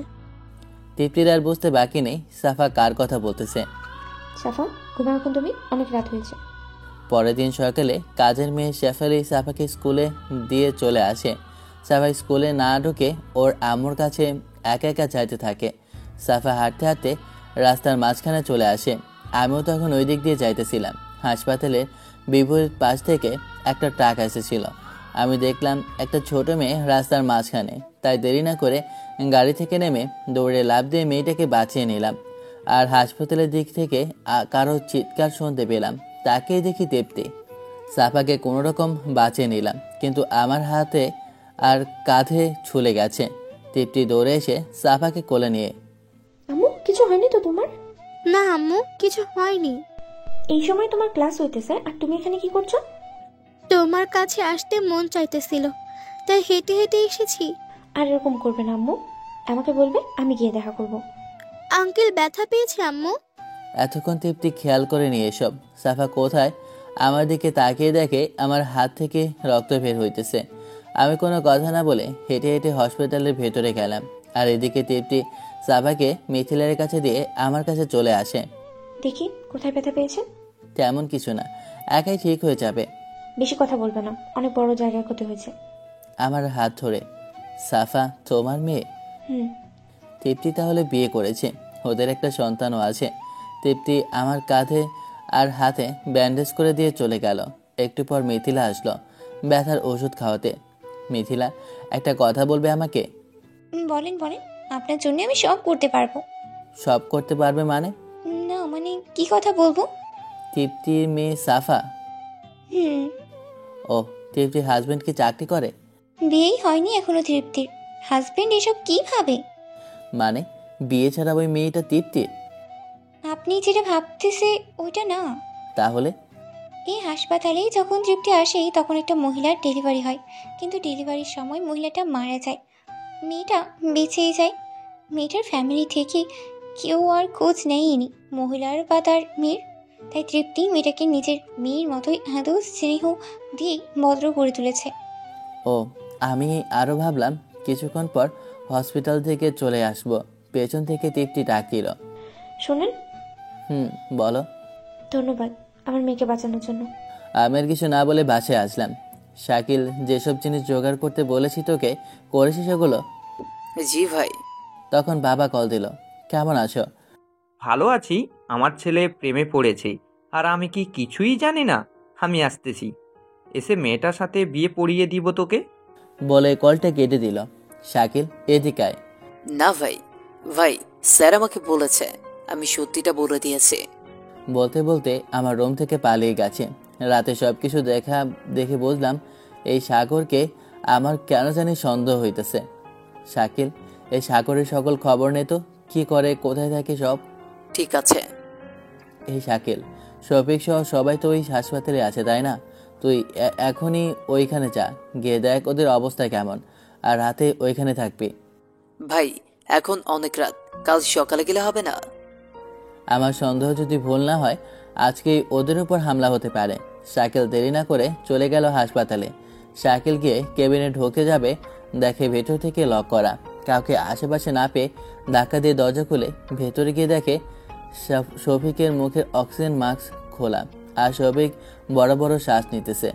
[SPEAKER 1] তৃপ্তির আর বুঝতে বাকি নেই সাফা কার কথা বলতেছে।
[SPEAKER 4] সাফা, ঘুমাও এখন তুমি, অনেক রাত হয়েছে।
[SPEAKER 1] পরের দিন সকালে কাজের মেয়ে শেফালি সাফাকে স্কুলে দিয়ে চলে আসে। সাফা স্কুলে না ঢুকে ওর আম্মুর কাছে একা একা চাইতে থাকে। সাফা হাঁটতে হাঁটতে রাস্তার মাঝখানে চলে আসে। আমিও তখন ওই দিক দিয়ে যাইতেছিলাম। হাসপাতালের বিপরীত পাশ থেকে একটা ট্রাক এসেছিল। আমি দেখলাম একটা ছোট মেয়ে রাস্তার মাঝখানে, তাই দেরি না করে গাড়ি থেকে নেমে দৌড়ে লাফ দিয়ে মেয়েটাকে বাঁচিয়ে নিলাম। আর হাসপাতালের দিক থেকে কারো চিৎকার শুনতে পেলাম। তাকেই দেখি তৃপ্তি। সাফাকে কোনোরকম বাঁচিয়ে নিলাম, কিন্তু আমার হাতে আর কাঁধে ছুলে গেছে। তৃপ্তি দৌড়ে এসে সাফাকে কোলে নিয়ে,
[SPEAKER 4] আম্মু, কিছু হয়নি তো তোমার?
[SPEAKER 13] না আম্মু, কিছু হয়নি।
[SPEAKER 4] এই সময় তোমার ক্লাস হইতেছে আর তুমি এখানে কি করছো?
[SPEAKER 13] তোমার কাছে আসতে মন চাইতেছিল, তাই হেঁটে হেঁটে এসেছি।
[SPEAKER 4] আর এরকম করবে না আম্মু, আমাকে বলবে, আমি গিয়ে দেখা করব।
[SPEAKER 13] আঙ্কেল ব্যথা পেয়েছে আম্মু।
[SPEAKER 1] এতক্ষণ তৃপ্তি খেয়াল করে নিয়ে এসব। সাফা কোথায় আমার দিকে তাকিয়ে দেখে আমার হাত থেকে রক্ত বের হইতেছে। আমি কোনো কথা না বলে হেঁটে হেঁটে হসপিটালের ভেতরে গেলাম। আর এদিকে তৃপ্তি সাফাকে মিথিলার কাছে দিয়ে আমার কাছে চলে আসে।
[SPEAKER 4] দেখি কোথায় ব্যথা পেয়েছে।
[SPEAKER 1] তেমন কিছু না, একাই ঠিক হয়ে যাবে।
[SPEAKER 4] বেশি কথা বলবে না, অনেক বড় জায়গায় ক্ষতি হয়েছে।
[SPEAKER 1] আমার হাত ধরে, সাফা তোমার মেয়ে?
[SPEAKER 4] হুম।
[SPEAKER 1] তৃপ্তি তাহলে বিয়ে করেছে, ওদের একটা সন্তানও আছে। তৃপ্তি আমার কাঁধে আর হাতে ব্যান্ডেজ করে দিয়ে চলে গেল। একটু পর মিথিলা আসলো ব্যথার ওষুধ খাওয়াতে। মিথিলা, একটা কথা বলবে আমাকে?
[SPEAKER 14] বলেন বলেন, আপনার জন্য আমি সব করতে পারবো।
[SPEAKER 1] সব করতে পারবে মানে?
[SPEAKER 14] না মানে কি কথা বলবো?
[SPEAKER 1] তৃপ্তির মেয়ে সাফা?
[SPEAKER 14] হুম।
[SPEAKER 1] ও, তৃপ্তির হাজবেন্ড কি চাকরি করে?
[SPEAKER 14] বিয়েই হয়নি এখনো তৃপ্তির। হাজবেন্ড এসব কি ভাবে?
[SPEAKER 1] মানে বিয়ে ছাড়া ওই মেয়েটা তৃপ্তির?
[SPEAKER 14] আপনি যেটা ভাবতেছে ওইটা না।
[SPEAKER 1] তাহলে?
[SPEAKER 14] এই হাসপাতালে যখন তৃপ্তি আসে তখন একটা মহিলার ডেলিভারি হয়, কিন্তু ডেলিভারির সময় মহিলাটা মারা যায়। মেয়েটা বেঁচেই যায়। মেয়েটার ফ্যামিলি থেকে কেউ আর খোঁজ নেয়নি মহিলার বা তার মেয়ের। তাই তৃপ্তি মেয়েটাকে নিজের মেয়ের মতোই আদৌ স্নেহ দিয়েই ভদ্র করে তুলেছে।
[SPEAKER 1] ও, আমি আরও ভাবলাম কিছুক্ষণ পর হসপিটাল থেকে চলে আসব। পেছন থেকে তৃপ্তি ডাকিল,
[SPEAKER 4] শোনেন।
[SPEAKER 1] বলো।
[SPEAKER 4] ধন্যবাদ আমার মেয়েকে বাঁচানোর জন্য।
[SPEAKER 1] আমি আর কিছু না বলে বাসায় আসলাম। শাকিল, যেসব জিনিস জোগাড় করতে বলেছি তোকে, করেছি সেগুলো?
[SPEAKER 8] জি ভাই।
[SPEAKER 1] তখন বাবা কল দিল, কেমন আছো?
[SPEAKER 11] ভালো আছি। আমার ছেলে প্রেমে পড়েছে আর আমি কি কিছুই জানি না? আমি আসতেছি, এসে মেয়েটার সাথে বিয়ে পড়িয়ে দিব তোকে।
[SPEAKER 1] বলে কলটা কেটে দিল। শাকিল, এদিকে আয়।
[SPEAKER 8] না ভাই, ভাই স্যার আমাকে বলেছে, আমি সত্যিটা বলে দিয়েছি।
[SPEAKER 1] বলতে বলতে আমার রুম থেকে পালিয়ে গেছে। রাতে সব কিছু দেখে বুঝলাম এই সাগরকে আমার কেন জানি সন্দেহ হইতেছে। শাকিল, এই সাগরের সকল খবর নে তো, কি করে, কোথায় থাকে সব।
[SPEAKER 8] ঠিক আছে।
[SPEAKER 1] এই শাকিল, শফিক সহ সবাই তো ওই হাসপাতালে আছে, তাই না? তুই এখনই ওইখানে যা, গিয়ে দেখ ওদের অবস্থা কেমন, আর রাতে ওইখানে থাকবি।
[SPEAKER 8] ভাই এখন অনেক রাত, কাল সকালে গেলে হবে না?
[SPEAKER 1] আমার সন্দেহ যদি ভুল না হয়, আজকে ওদের উপর হামলা হতে পারে। শাকিল দেরি না করে চলে গেল হাসপাতালে। শাকিল গিয়ে কেবিনে ঢুকে যাবে, দেখে ভেতর থেকে লক করা। কাউকে আশেপাশে না পেয়ে ধাক্কা দিয়ে দরজা খুলে ভেতরে গিয়ে দেখে শফিকের মুখের অক্সিজেন মাস্ক খোলা, আর শফিক বড় বড় শ্বাস নিতেছে।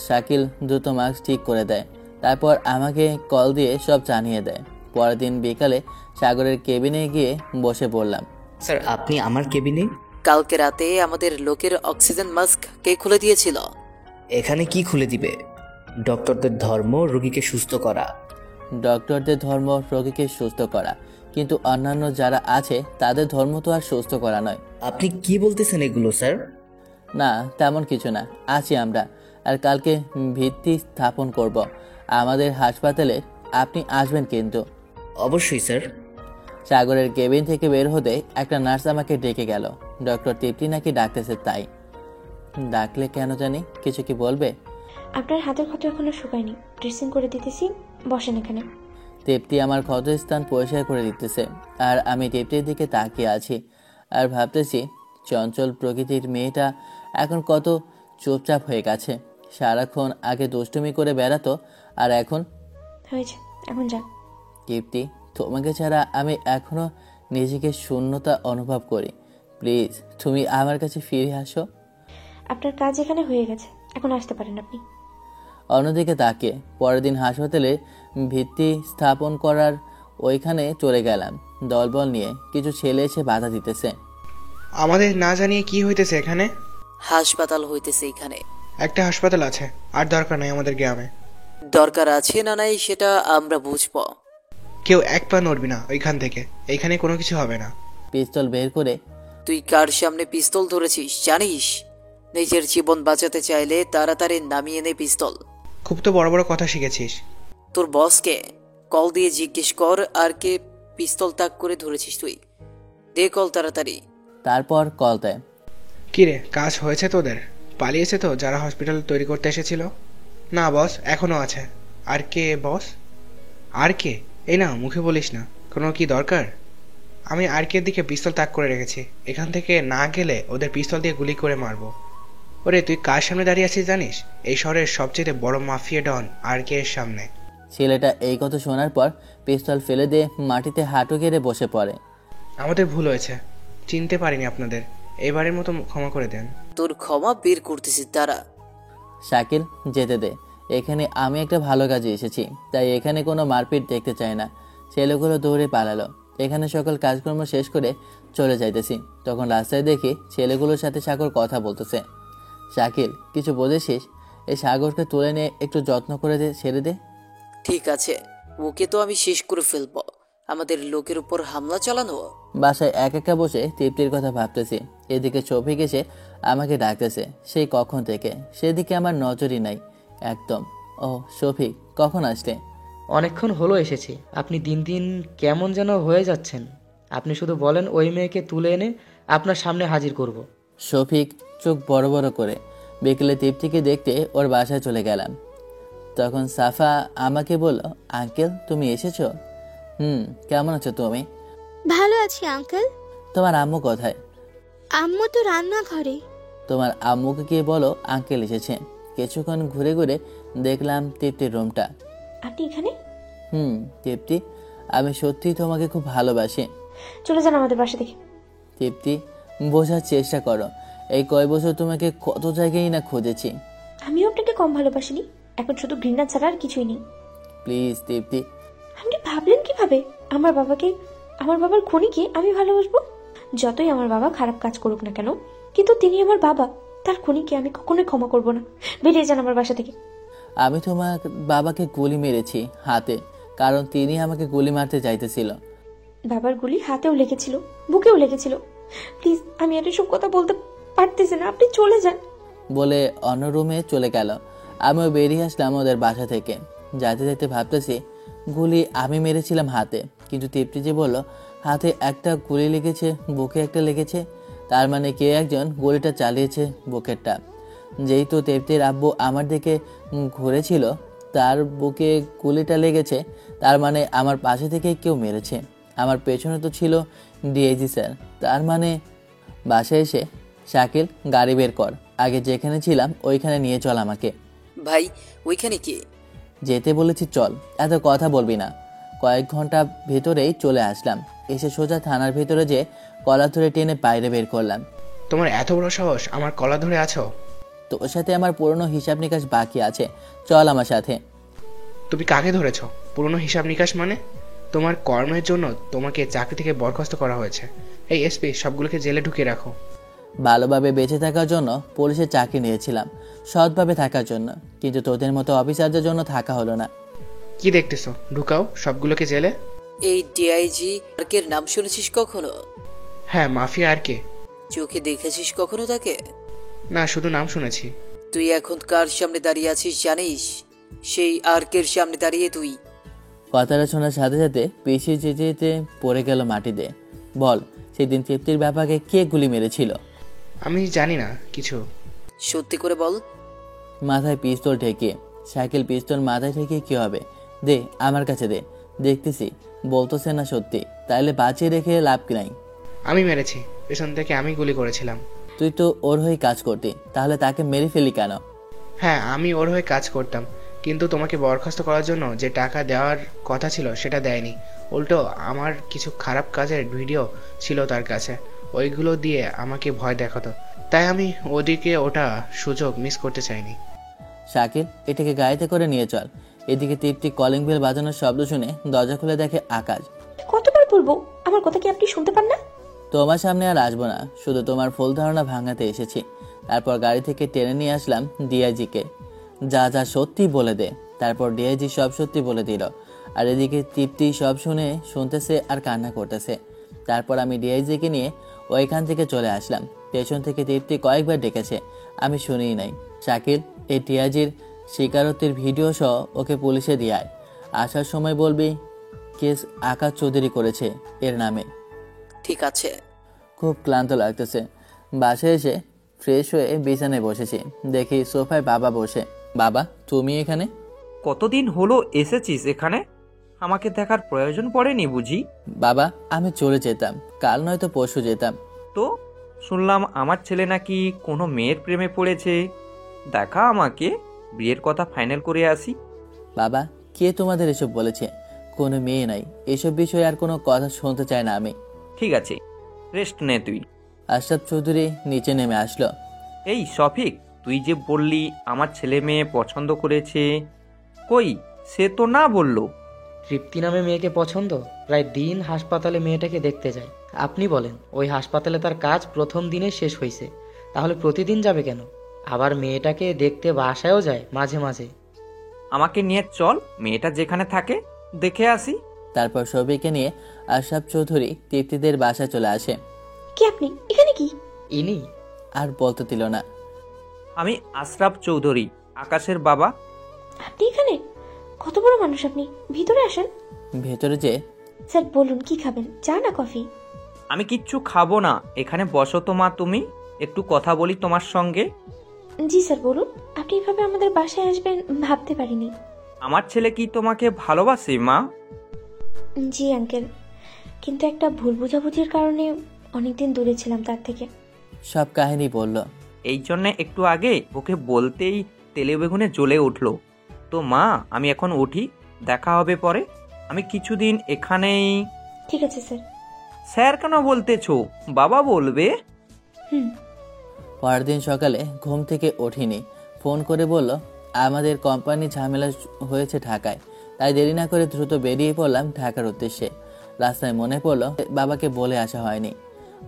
[SPEAKER 1] শাকিল দ্রুত মাস্ক ঠিক করে দেয়, তারপর আমাকে কল দিয়ে সব জানিয়ে দেয়। পরের দিন বিকালে সাগরের কেবিনে গিয়ে বসে পড়লাম।
[SPEAKER 12] স্যার, আপনি আমার কেবিনে?
[SPEAKER 8] কালকে রাতে আমাদের লোকের অক্সিজেন মাস্ক কে খুলে দিয়েছিল?
[SPEAKER 12] এখানে কি খুলে দিবে? ডক্টরদের ধর্ম রোগীকে সুস্থ করা।
[SPEAKER 1] ডক্টরদের ধর্ম রোগীকে সুস্থ করা, কিন্তু অন্যান্য যারা আছে তাদের ধর্ম তো আর সুস্থ করা নয়।
[SPEAKER 12] আপনি কি বলতেছেন এগুলো স্যার?
[SPEAKER 1] না, তেমন কিছু না, আছি আমরা। আর কালকে ভিত্তি স্থাপন করব। আমাদের হাসপাতালে আপনি আসবেন কিন্তু।
[SPEAKER 12] অবশ্যই স্যার।
[SPEAKER 1] সাগরের কেবিন থেকে বের হতে একটা নার্স আমাকে ডেকে গেল। ডক্টর তৃপ্তি নাকি ডাকতেছে, তাই ডাকলে কেন জানি। কিছু কি বলবে?
[SPEAKER 4] আপনার হাতের ক্ষত এখনো শুকায়নি, ড্রেসিং করে দিতেছি, বসেন এখানে।
[SPEAKER 1] তৃপ্তি আমার ক্ষতস্থান পরিষ্কার করে দিতেছে, আর আমি তৃপ্তির দিকে তাকিয়ে আছি আর ভাবতেছি চঞ্চল প্রকৃতির মেয়েটা এখন কত চুপচাপ হয়ে গেছে। সারাক্ষণ আগে দুষ্টুমি করে বেড়াতো, আর এখন
[SPEAKER 4] হয়েছে, এখন যান।
[SPEAKER 1] তৃপ্তি, তোমাকে ছাড়া আমি এখনো নিজেকে শূন্যতা অনুভব করি। প্লিজ তুমি আমার কাছে ফিরে আসো।
[SPEAKER 4] আপনার কাজ এখানে হয়ে গেছে, এখন আসতে পারেন আপনি।
[SPEAKER 1] অন্যদিকে তাকিয়ে পরের দিন হাসপাতালে ভিত্তি স্থাপন করার ওইখানে চলে গেলাম দলবল নিয়ে। কিছু ছেলে এসে বাধা দিতেছে।
[SPEAKER 3] আমাদের না জানিয়ে কি হইতেছে এখানে?
[SPEAKER 8] হাসপাতাল হইতেছে এখানে।
[SPEAKER 3] একটা হাসপাতাল আছে, আর দরকার নাই আমাদের গ্রামে।
[SPEAKER 8] দরকার আছে না নাই সেটা আমরা বুঝবো।
[SPEAKER 3] কেউ এক পা নড়বি না ওইখান থেকে, এইখানে কোনো কিছু হবে না।
[SPEAKER 1] পিস্তল বের করে,
[SPEAKER 8] তুই কার সামনে পিস্তল ধরেছিস জানিস? নিজের জীবন বাঁচাতে চাইলে তাড়াতাড়ি নামিয়ে নে পিস্তল।
[SPEAKER 3] খুব তো বড় বড় কথা শিখেছিস।
[SPEAKER 8] তোর বসকে কল দিয়ে জিজ্ঞেস কর আর কে পিস্তল তাক করে ধরেছিস তুই। দে কল তাড়াতাড়ি।
[SPEAKER 1] তারপর কল দেয়।
[SPEAKER 3] কিরে, কাজ হয়েছে তোদের? পালিয়েছে তো যারা হসপিটাল তৈরি করতে এসেছিল? না বস, এখনো আছে। আর কে বস? আর কে? এই না, মুখে বলিস না। কোনো কি দরকার? আমি আর কে দিকে পিস্তল তাক করে রেখেছি। এখান থেকে না গেলে ওদের পিস্তল দিয়ে গুলি করে মারবো। ওরে, তুই কার সামনে দাঁড়িয়ে আছিস জানিস? এই শহরের সবচেয়ে বড় মাফিয়া ডন আর কে এর সামনে।
[SPEAKER 1] ছেলেটা এই কথা শোনার পর পিস্তল ফেলে দিয়ে মাটিতে হাঁটু গেড়ে বসে পড়ে।
[SPEAKER 3] আমাদের ভুল হয়েছে, চিনতে পারিনি আপনাদের। এবারের মতো ক্ষমা করে দেন।
[SPEAKER 8] তোর ক্ষমা বের করতেছিস তারা।
[SPEAKER 1] শাকিল, যেতে দে। এখানে আমি একটা ভালো কাজে এসেছি, তাই এখানে কোনো মারপিট দেখতে চাই না। ছেলেগুলো দৌড়ে পালালো। এখানে সকল কাজকর্ম শেষ করে চলে যাইতেছি, তখন রাস্তায় দেখি ছেলেগুলোর সাথে সাগর কথা বলতেছে। শাকিল, কিছু বলেছিস? এই সাগরকে তুলে নিয়ে একটু যত্ন করে ছেড়ে দে।
[SPEAKER 8] ঠিক আছে, ওকে তো আমি শেষ করে ফেলবো। আমাদের লোকের উপর হামলা চালানো।
[SPEAKER 1] বাসায় একা বসে তৃপ্তির কথা ভাবতেছি। এদিকে শফিক এসে আমাকে ডাকতেছে সেই কখন থেকে। সেদিকে আমার নজরই নাই একদম। ও শফিক, কখন আসলে?
[SPEAKER 10] অনেকক্ষণ হলো এসেছি। আপনি দিন দিন কেমন যেন হয়ে যাচ্ছেন। আপনি শুধু বলেন ওই মেয়েকে তুলে এনে আপনার সামনে হাজির করব।
[SPEAKER 1] শফিক চোখ বড় বড় করে। বিকেলে তৃপ্তিকে দেখতে ওর বাসায় চলে গেলাম। তখন সাফা আমাকে বলল, আঙ্কেল তুমি এসেছো? কেমন আছো তুমি?
[SPEAKER 13] ভালো আছি আঙ্কেল।
[SPEAKER 1] তোমার আম্মু কোথায়?
[SPEAKER 13] আম্মু তো রান্নাঘরে।
[SPEAKER 1] তোমার আম্মুকে গিয়ে বলো আঙ্কেল এসেছে। কিছুক্ষণ ঘুরে ঘুরে দেখলাম তৃপ্তির রুমটা।
[SPEAKER 4] আপনি এখানে?
[SPEAKER 1] তৃপ্তি, আমি সত্যি তোমাকে খুব ভালোবাসি।
[SPEAKER 4] চলে যান আমাদের বাসা থেকে।
[SPEAKER 1] তৃপ্তি, বোঝার চেষ্টা করো। এই কয় বছর তোমাকে কত জায়গায় না খুঁজেছি।
[SPEAKER 4] আমিও আপনাকে কম ভালোবাসিনি, এখন শুধু ঘৃণা ছাড়া আর কিছুই নেই।
[SPEAKER 1] প্লিজ তৃপ্তি।
[SPEAKER 4] আপনি ভাবলেন কিভাবে আমার বাবার খুনিকে আমি ভালোবাসবো? যতই আমার বাবা খারাপ কাজ করুক না কেন, কিন্তু তিনি আমার বাবা। তার খুনিকে আমি কখনোই ক্ষমা করব না। বেরিয়ে যান আমার বাসা থেকে।
[SPEAKER 1] আমি তোমার বাবাকে গুলি মেরেছি হাতে, কারণ তিনি আমাকে গুলি মারতে চাইতেছিল।
[SPEAKER 4] বাবার গুলি হাতেও লেগেছিল, বুকেও লেগেছিল। প্লিজ, আমি আর এসব কথা বলতে পারতেছি না, আপনি চলে যান।
[SPEAKER 1] বলে অন্য রুমে চলে গেল। আমিও বেরিয়ে আসলাম ওদের বাসা থেকে। যেতে যেতে ভাবতেছি গুলি আমি মেরেছিলাম হাতে, কিন্তু তৃপ্তি যে বলল হাতে একটা গুলি লেগেছে, বুকে একটা লেগেছে, তার মানে কে একজন গুলিটা চালিয়েছে বুকেরটা। যেহেতু তৃপ্তির আব্বু আমার দিকে ঘুরেছিল, তার বুকে গুলিটা লেগেছে, তার মানে আমার পাশে থেকে কেউ মেরেছে। আমার পেছনে তো ছিল ডিআইজি স্যার। তার মানে বাসায় এসে, শাকিল গাড়ি বের কর, আগে যেখানে ছিলাম ওইখানে নিয়ে চল আমাকে।
[SPEAKER 8] ভাই ওইখানে কি?
[SPEAKER 1] যেতে বলেছি চল, এত কথা বলবি না। কয়েক ঘন্টা ভেতরেই চলে আসলাম। এসে সোজা থানার ভেতরে যে কলা ধরে টেনে বাইরে বের করলাম।
[SPEAKER 3] তোমার এত বড় সাহস, আমার কলা ধরে আছো?
[SPEAKER 1] তোর সাথে আমার পুরনো হিসাব নিকাশ বাকি আছে, চল আমার সাথে।
[SPEAKER 3] তুমি কাকে ধরেছো? পুরনো হিসাব নিকাশ মানে? তোমার কর্মের জন্য তোমাকে চাকরি থেকে বরখাস্ত করা হয়েছে। এই এসপি, সবগুলোকে জেলে ঢুকিয়ে রাখো।
[SPEAKER 1] ভালোভাবে বেঁচে থাকার জন্য পুলিশের চাকরি নিয়েছিলাম, সৎভাবে থাকার জন্য, কিন্তু তোদের মতো অফিসারদের জন্য থাকা হলো না।
[SPEAKER 3] কি দেখতেছো? ঢুকাও সবগুলোকে জেলে।
[SPEAKER 8] এই ডিআইজি আরকের নাম শুনেছিস কখনো?
[SPEAKER 3] হ্যাঁ, মাফিয়া আর কে।
[SPEAKER 8] চোখে দেখেছিস কখনো তাকে?
[SPEAKER 3] না, শুধু নাম শুনেছি।
[SPEAKER 8] তুই এখন কার সামনে দাঁড়িয়ে আছিস জানিস? সেই আর্কের সামনে দাঁড়িয়ে তুই?
[SPEAKER 1] কথাটা শোনার সাথে সাথে পিছিয়ে যেতে যেতে পড়ে গেল মাটিতে। বল, সেদিন তৃপ্তির ব্যাপাকে কে গুলি মেরেছিল?
[SPEAKER 3] আমি জানি না কিছু।
[SPEAKER 8] সত্যি করে বল।
[SPEAKER 1] মাথায় পিস্তল ঠেকিয়ে। সাইকেল পিস্তল মাথায় ঠেকিয়ে কি হবে? দে, আমার কাছে দে, দেখতেছি বলতেছে না সত্যি, তাইলে বাঁচিয়ে রেখে লাভ কি নাই।
[SPEAKER 3] আমি মেরেছি, পেছন থেকে আমি গুলি করেছিলাম।
[SPEAKER 1] তুই তো ওর হয়ে কাজ করতি, তাহলে তাকে মেরে ফেলি কেন?
[SPEAKER 3] হ্যাঁ, আমি ওর হয়ে কাজ করতাম, কিন্তু তোমাকে বরখাস্ত করার জন্য যে টাকা দেওয়ার কথা ছিল সেটা দেয়নি। উল্টো আমার কিছু খারাপ কাজের ভিডিও ছিল তার কাছে, ওইগুলো দিয়ে আমাকে ভয় দেখাতো। তাই আমি ওটা সুযোগ মিস করতে চাইনি।
[SPEAKER 1] শাকিল, এটাকে গাড়িতে করে নিয়ে চল। এদিকে তৃপ্তি কলিং বেল বাজানোর শব্দ শুনে দরজা খুলে দেখে আকাশ।
[SPEAKER 4] কতবার বলবো, আমার কথা কি আপনি শুনতে পান না?
[SPEAKER 1] তোমার সামনে আর আসবো না, শুধু তোমার ভুল ধারণা ভাঙাতে এসেছি। তারপর গাড়ি থেকে টেনে নিয়ে আসলাম ডিআইজিকে। যা যা সত্যি বলে দে। তারপর ডিআইজি সব সত্যি বলে দিল। আর এদিকে তৃপ্তি সব শুনতেছে আর কান্না করতেছে। তারপর আমি ডিআইজিকে নিয়ে ওইখান থেকে চলে আসলাম। পেছন থেকে তৃপ্তি কয়েকবার ডেকেছে, আমি শুনিই নাই। শাকিল, এই ডিআইজির স্বীকারোক্তির ভিডিও সহ ওকে পুলিশে দিয়ে আয়। আসার সময় বলবি কেস আকাশ চৌধুরী করেছে এর নামে।
[SPEAKER 8] ঠিক আছে।
[SPEAKER 1] খুব ক্লান্ত লাগতেছে। বাসায় এসে ফ্রেশ হয়ে বিছানায় বসেছি, দেখি সোফায় বাবা বসে। বাবা, তুমি এখানে?
[SPEAKER 11] কতদিন হলো এসেছিস এখানে? আমাকে দেখার প্রয়োজন পড়েনি বুঝি?
[SPEAKER 1] বাবা, আমি চলে যেতাম, কাল নয়তো পরশু যেতাম।
[SPEAKER 11] তো শুনলাম আমার ছেলে নাকি কোনো মেয়ের প্রেমে পড়েছে। দেখা আমাকে, বিয়ের কথা ফাইনাল করে আসি।
[SPEAKER 1] বাবা, কে তোমাদের এসব বলেছে? কোনো মেয়ে নাই, এসব বিষয়ে আর কোনো কথা শুনতে চাই না আমি।
[SPEAKER 11] ঠিক আছে, রেস্ট নে তুই।
[SPEAKER 1] আশরাফ চৌধুরী নিচে নেমে আসলো।
[SPEAKER 11] এই শফিক, তুই যে বললি আমার ছেলে মেয়ে পছন্দ করেছে, কই সে তো না বললো।
[SPEAKER 10] তৃপ্তি নামে মেয়েকে পছন্দ? প্রায় দিন হাসপাতালে মেয়েটাকে দেখতে যায়। আপনি বলেন, ওই হাসপাতালে তার কাজ প্রথম দিনে শেষ হয়েছে, তাহলে প্রতিদিন যাবে কেন? আবার মেয়েটাকে দেখতে বাসায়ও যায় মাঝে মাঝে।
[SPEAKER 11] আমাকে নিয়ে চল, মেয়েটা যেখানে থাকে দেখে আসি।
[SPEAKER 1] তারপর সবিকে নিয়ে আশরাফ চৌধুরী তৃপ্তিদের বাসায় চলে আসে।
[SPEAKER 4] কি আপনি এখানে? কি
[SPEAKER 10] ইনি?
[SPEAKER 1] আর বলতে দিল না।
[SPEAKER 11] আমি আশরাফ চৌধুরী, আকাশের বাবা।
[SPEAKER 4] আপনি এখানে? কত বড় মানুষ আপনি, ভিতরে আসেন।
[SPEAKER 1] ভেতরে যে।
[SPEAKER 4] স্যার বলুন, কি খাবেন, চা না কফি?
[SPEAKER 11] আমি কিচ্ছু খাবো না, এখানে বসো তো মা, তুমি একটু কথা বলি তোমার সঙ্গে।
[SPEAKER 4] জি স্যার বলুন। আপনি এভাবে আমাদের বাসায় আসবেন ভাবতে পারিনি।
[SPEAKER 11] আমার ছেলে কি তোমাকে ভালোবাসে মা?
[SPEAKER 4] জি আঙ্কেল, কিন্তু একটা ভুল বোঝাবুঝির কারণে অনেকদিন দূরে ছিলাম তার থেকে।
[SPEAKER 1] সব কাহিনী বলল।
[SPEAKER 11] এই জন্য একটু আগে ওকে বলতেই তেলে বেগুনে জ্বলে উঠলো। তো মা, আমি এখন উঠি, দেখা হবে পরে। আমি কিছুদিন এখানেই।
[SPEAKER 4] ঠিক আছে স্যার।
[SPEAKER 11] স্যার কেন বলতেছো, বাবা বলবে।
[SPEAKER 1] পরের দিন সকালে ঘুম থেকে উঠিনি, ফোন করে বলল আমাদের কোম্পানি ঝামেলা হয়েছে ঢাকায়, তাই দেরি না করে দ্রুত বেরিয়ে পড়লাম ঢাকার উদ্দেশ্যে। রাস্তায় মনে পড়লো বাবাকে বলে আসা হয়নি।